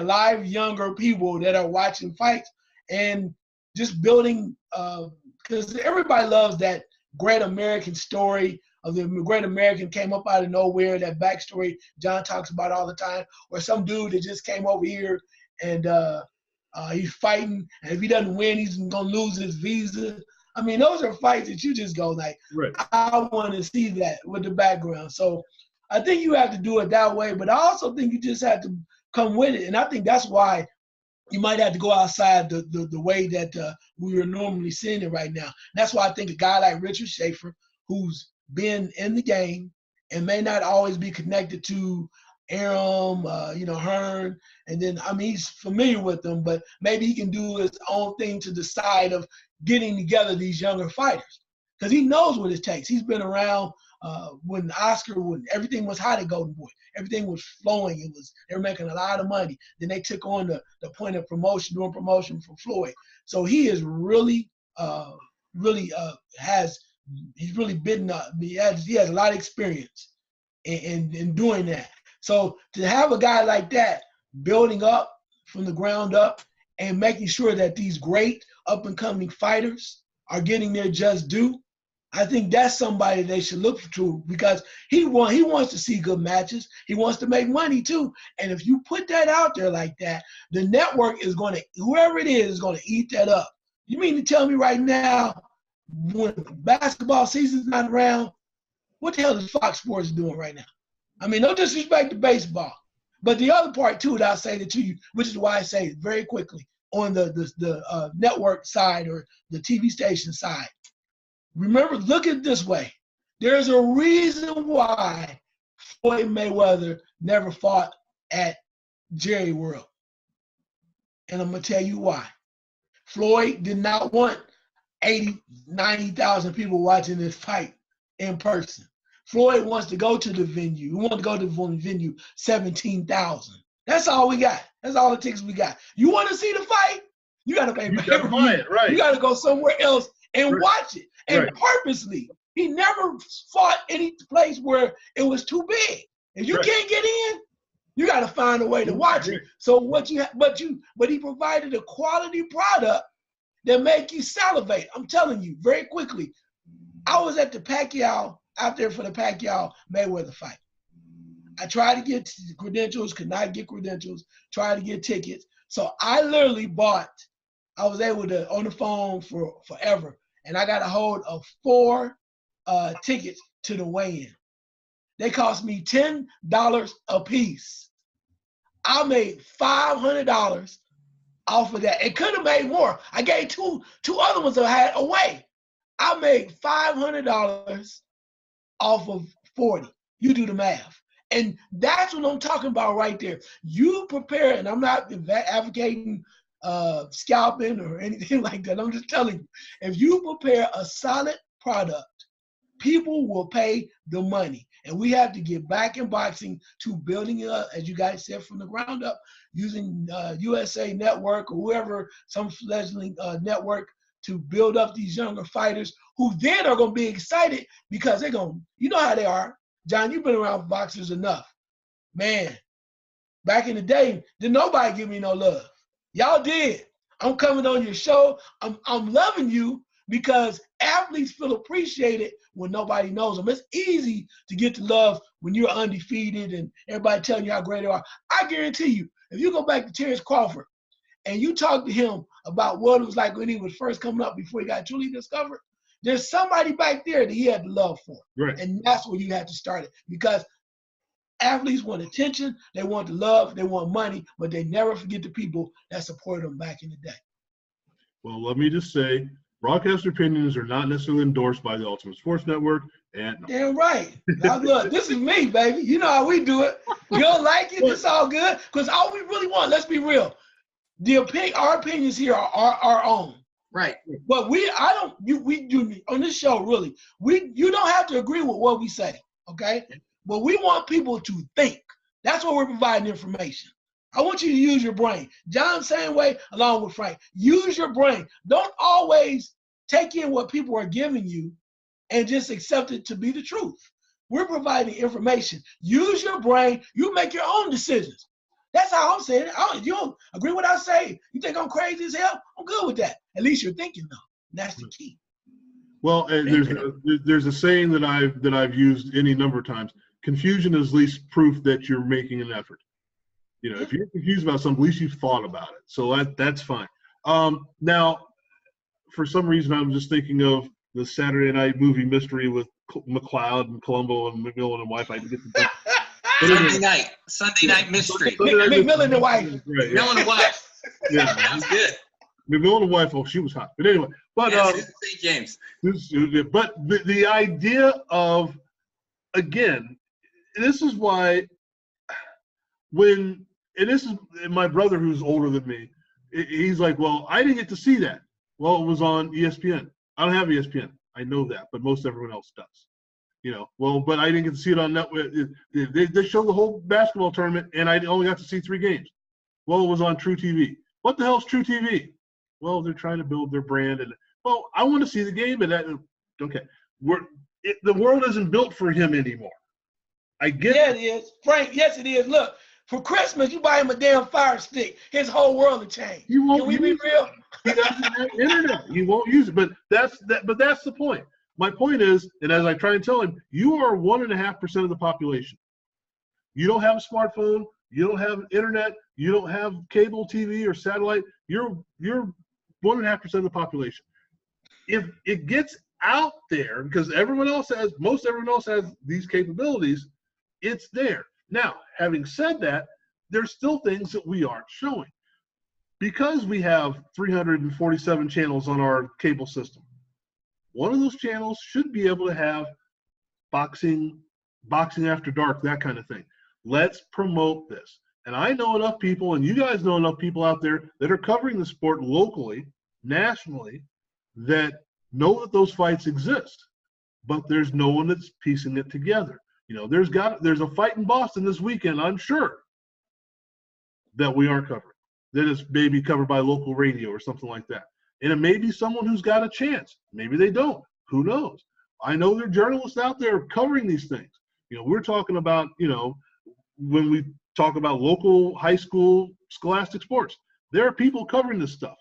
live younger people that are watching fights and just building, because everybody loves that great American story of the great American came up out of nowhere, that backstory John talks about all the time, or some dude that just came over here and he's fighting, and if he doesn't win, he's going to lose his visa. I mean, those are fights that you just go like, right. I want to see that with the background. So I think you have to do it that way, but I also think you just have to come with it. And I think that's why you might have to go outside the way that we are normally seeing it right now. That's why I think a guy like Richard Schaefer, who's been in the game and may not always be connected to Aram, Hearn, and then, I mean, he's familiar with them, but maybe he can do his own thing to the side of getting together these younger fighters because he knows what it takes. He's been around when everything was hot at Golden Boy. Everything was flowing. They were making a lot of money. Then they took on the point of doing promotion for Floyd. So he is really, he's really bitten up. He has a lot of experience in doing that. So to have a guy like that building up from the ground up and making sure that these great up-and-coming fighters are getting their just due, I think that's somebody they should look to because he wants to see good matches. He wants to make money too. And if you put that out there like that, the network is going to, whoever it is going to eat that up. You mean to tell me right now, when basketball season's not around, what the hell is Fox Sports doing right now? I mean, no disrespect to baseball. But the other part too that I'll say that to you, which is why I say it very quickly, on the network side or the TV station side. Remember, look at it this way. There's a reason why Floyd Mayweather never fought at Jerry World. And I'm going to tell you why. Floyd did not want 80, 90,000 people watching this fight in person. Floyd wants to go to the venue. We want to go to the venue, 17,000. That's all we got. That's all the tickets we got. You want to see the fight? You got to pay pay-per-view. Right. You got to go somewhere else and watch it. And purposely, he never fought any place where it was too big. If you can't get in, you got to find a way to watch it. So but he provided a quality product that make you salivate. I'm telling you, very quickly. I was at the Pacquiao, out there for the Pacquiao Mayweather fight. I tried to get credentials, could not get credentials, tried to get tickets. So I literally I was able to, on the phone for forever, and I got a hold of 4 tickets to the weigh-in. They cost me $10 a piece. I made $500 off of that. It could have made more. I gave two other ones that I had away. I made $500 off of 40. You do the math. And that's what I'm talking about right there. You prepare, and I'm not advocating scalping or anything like that. I'm just telling you, if you prepare a solid product, people will pay the money. And we have to get back in boxing to building it up, as you guys said, from the ground up, using USA Network or whoever, some fledgling network, to build up these younger fighters who then are going to be excited because they're going, you know how they are. John, you've been around boxers enough. Man, back in the day, did nobody give me no love. Y'all did. I'm coming on your show. I'm loving you because athletes feel appreciated when nobody knows them. It's easy to get the love when you're undefeated and everybody telling you how great they are. I guarantee you, if you go back to Terrence Crawford and you talk to him about what it was like when he was first coming up before he got truly discovered, there's somebody back there that he had the love for. Right. And that's where you have to start it, because athletes want attention, they want the love, they want money, but they never forget the people that supported them back in the day. Well, let me just say, broadcaster opinions are not necessarily endorsed by the Ultimate Sports Network. And Damn right. Now look, this is me, baby. You know how we do it. You don't like it, it's all good. Because all we really want, let's be real, our opinions here are our own. Right. But we do on this show, really, you don't have to agree with what we say, okay? But we want people to think. That's what we're providing information. I want you to use your brain. John, same way, along with Frank. Use your brain. Don't always take in what people are giving you and just accept it to be the truth. We're providing information. Use your brain. You make your own decisions. That's how I'm saying it. You don't agree with what I say? You think I'm crazy as hell? I'm good with that. At least you're thinking, though. And that's the key. Well, there's a saying that I've used any number of times. Confusion is least proof that you're making an effort. You know, if you're confused about something, at least you've thought about it. So that's fine. Now, for some reason, I'm just thinking of the Saturday night movie mystery with McLeod and Columbo and McMillan and wife. I can get the Sunday night mystery. McMillan and wife. Right, McMillan and wife. Yeah, Sounds good. McMillan and wife. Oh, she was hot. But anyway, but St. James. But the idea of, again, this is why this is my brother who's older than me. He's like, well, I didn't get to see that. Well, it was on ESPN. I don't have ESPN. I know that, but most everyone else does. You know, well, but I didn't get to see it on network. They showed the whole basketball tournament, and I only got to see 3 games. Well, it was on True TV. What the hell's True TV? Well, they're trying to build their brand, and well, I want to see the game, and that okay. The world isn't built for him anymore. I get it. Yeah, it is, Frank. Yes, it is. Look, for Christmas, you buy him a damn Fire Stick. His whole world will change. Can we be real? He doesn't have internet. He won't use it. But that's the point. My point is, and as I try and tell him, you are 1.5% of the population. You don't have a smartphone. You don't have internet. You don't have cable TV or satellite. You're 1.5% of the population. If it gets out there, because most everyone else has these capabilities, it's there. Now, having said that, there's still things that we aren't showing. Because we have 347 channels on our cable system, one of those channels should be able to have boxing after dark, that kind of thing. Let's promote this. And I know enough people, and you guys know enough people out there that are covering the sport locally, nationally, that know that those fights exist. But there's no one that's piecing it together. You know, there's a fight in Boston this weekend, I'm sure, that we aren't covering. That is maybe covered by local radio or something like that. And it may be someone who's got a chance. Maybe they don't. Who knows? I know there are journalists out there covering these things. You know, we're talking about, you know, when we talk about local high school scholastic sports, there are people covering this stuff,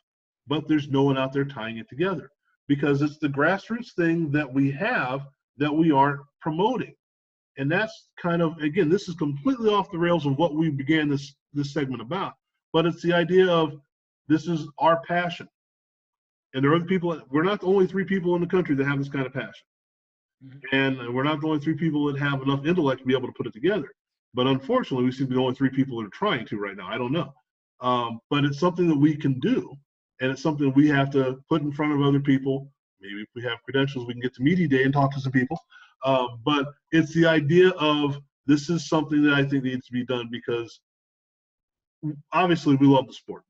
but there's no one out there tying it together because it's the grassroots thing that we have that we aren't promoting. And that's kind of, again, this is completely off the rails of what we began this segment about. But it's the idea of this is our passion. And there are other people, we're not the only 3 people in the country that have this kind of passion. And we're not the only 3 people that have enough intellect to be able to put it together. But unfortunately, we seem to be the only 3 people that are trying to right now. I don't know. But it's something that we can do. And it's something we have to put in front of other people. Maybe if we have credentials, we can get to media day and talk to some people. But it's the idea of this is something that I think needs to be done because obviously we love the sport.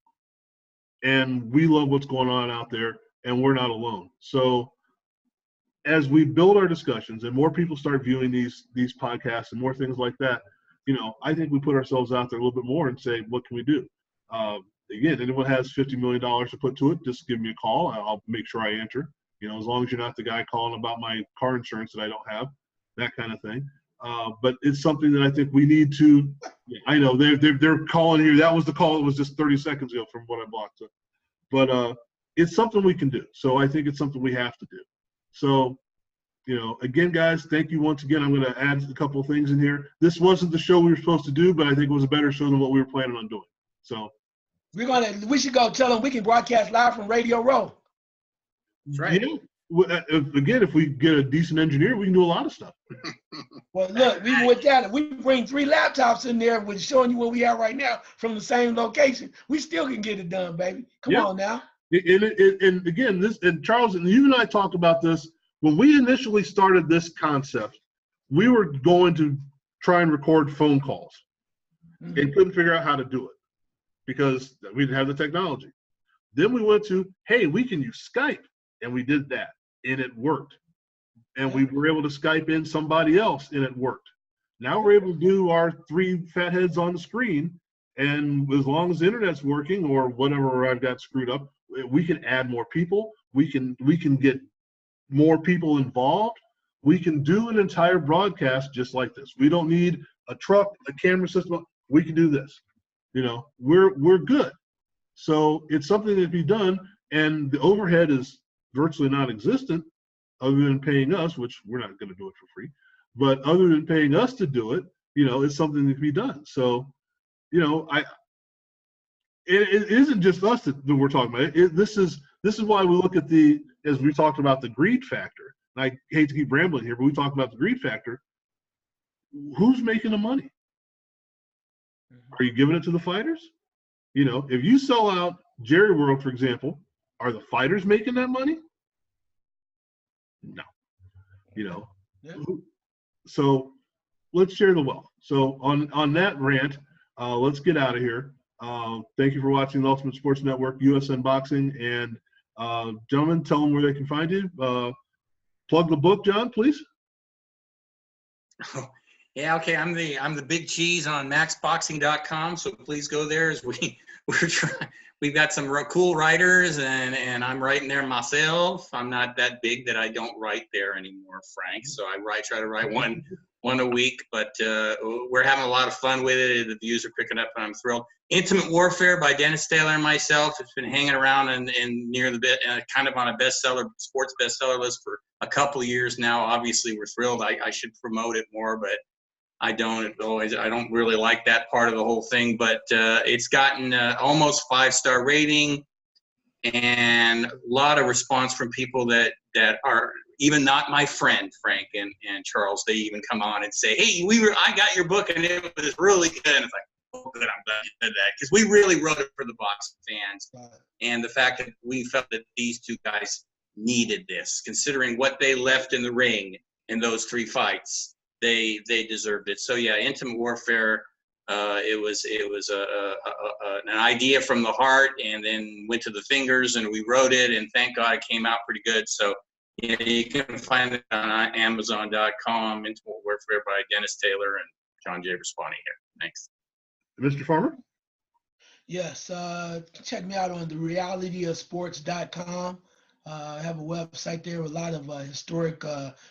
And we love what's going on out there, and we're not alone. So as we build our discussions and more people start viewing these podcasts and more things like that, I think we put ourselves out there a little bit more and say, what can we do? Again, anyone has $50 million to put to it, just give me a call. I'll make sure I answer. As long as you're not the guy calling about my car insurance that I don't have, that kind of thing. But it's something that I think we need to. I know they're calling here. That was the call that was just 30 seconds ago from what I blocked. But it's something we can do. So I think it's something we have to do. So, again, guys, thank you once again. I'm going to add a couple of things in here. This wasn't the show we were supposed to do, but I think it was a better show than what we were planning on doing. So we should go tell them we can broadcast live from Radio Row. That's right. Again, if we get a decent engineer, we can do a lot of stuff. Well, look, we bring 3 laptops in there with showing you where we are right now from the same location. We still can get it done, baby. Come on now. And again, and Charles, and you and I talked about this when we initially started this concept. We were going to try and record phone calls and couldn't figure out how to do it because we didn't have the technology. Then we went to, hey, we can use Skype, and we did that, and it worked. And we were able to Skype in somebody else, and it worked. Now we're able to do our 3 fat heads on the screen, and as long as the internet's working or whatever I've got screwed up, we can add more people. We can get more people involved. We can do an entire broadcast just like this. We don't need a truck, a camera system. We can do this. We're good. So it's something that can be done, and the overhead is virtually non-existent other than paying us, which we're not going to do it for free. But other than paying us to do it, it's something that can be done. So, it isn't just us that we're talking about. This is why we look at as we talked about the greed factor. And I hate to keep rambling here, but we talked about the greed factor. Who's making the money? Are you giving it to the fighters? If you sell out Jerry World, for example, are the fighters making that money? No. So let's share the wealth. So on that rant, let's get out of here. Thank you for watching the Ultimate Sports Network, US Unboxing. And gentlemen, tell them where they can find you. Plug the book, John, please. Yeah, okay. I'm the big cheese on maxboxing.com, so please go there as we've got some cool writers and I'm writing there myself. I'm not that big that I don't write there anymore, Frank. So I try to write one a week, but we're having a lot of fun with it. The views are picking up and I'm thrilled. Intimate Warfare by Dennis Taylor and myself. It's been hanging around and near the bit, kind of on a sports bestseller list for a couple of years now. Obviously, we're thrilled. I should promote it more, but I don't really like that part of the whole thing, but it's gotten almost 5-star rating and a lot of response from people that are even not my friend, Frank and Charles. They even come on and say, hey, I got your book and it was really good. And it's like, oh, good, I'm glad you did that. Because we really wrote it for the boxing fans. And the fact that we felt that these 2 guys needed this, considering what they left in the ring in those 3 fights. They deserved it. So yeah, Intimate Warfare. It was an idea from the heart, and then went to the fingers, and we wrote it, and thank God it came out pretty good. So yeah, you can find it on Amazon.com. Intimate Warfare by Dennis Taylor and John J. Raspani here. Thanks, Mr. Farmer. Yes, check me out on therealityofsports.com. I have a website there with a lot of historic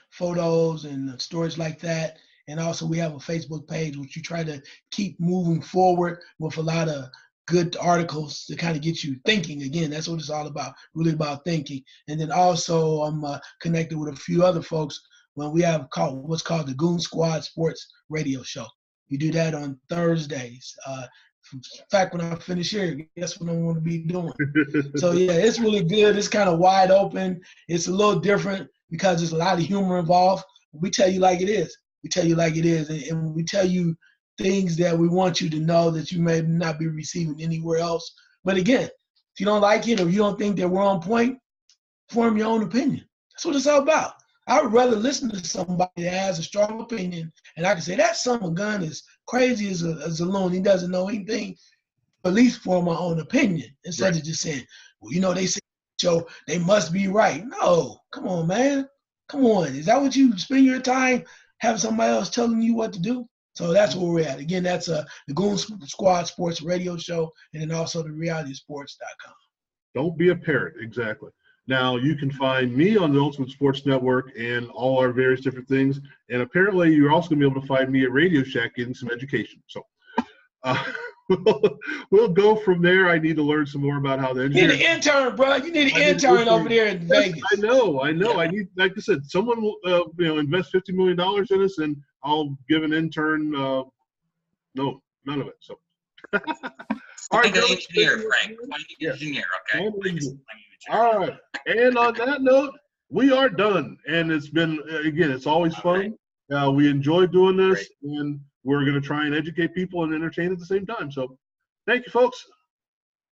photos and stories like that. And also we have a Facebook page, which you try to keep moving forward with a lot of good articles to kind of get you thinking. Again, that's what it's all about, really about thinking. And then also I'm connected with a few other folks when we have what's called the Goon Squad Sports Radio Show. We do that on Thursdays. In fact, when I finish here, guess what I'm going to be doing? So yeah, it's really good. It's kind of wide open. It's a little different because there's a lot of humor involved. We tell you like it is. We tell you like it is, and we tell you things that we want you to know that you may not be receiving anywhere else. But again, if you don't like it or you don't think that we're on point, form your own opinion. That's what it's all about. I would rather listen to somebody that has a strong opinion, and I can say that son of a gun is crazy as a loon. He doesn't know anything, at least form my own opinion, instead of just saying, well, you know, they say so they must be right. No, come on, man. Come on. Is that what you spend your time having somebody else telling you what to do? So that's where we're at. Again, that's the Goon Squad Sports Radio Show, and then also the realitysports.com. Don't be a parrot, exactly. Now, you can find me on the Ultimate Sports Network and all our various different things. And apparently, you're also going to be able to find me at Radio Shack getting some education. So we'll go from there. I need to learn some more about how the engineer. You need an intern, bro. You need an intern over there in Vegas. I know. I need, like I said, someone will invest $50 million in us, and I'll give an intern. No, none of it. So. All right, engineer, Frank. Engineer, okay. All right. And on that note, we are done. And it's been, again, it's always fun. We enjoy doing this, and we're going to try and educate people and entertain at the same time. So thank you, folks.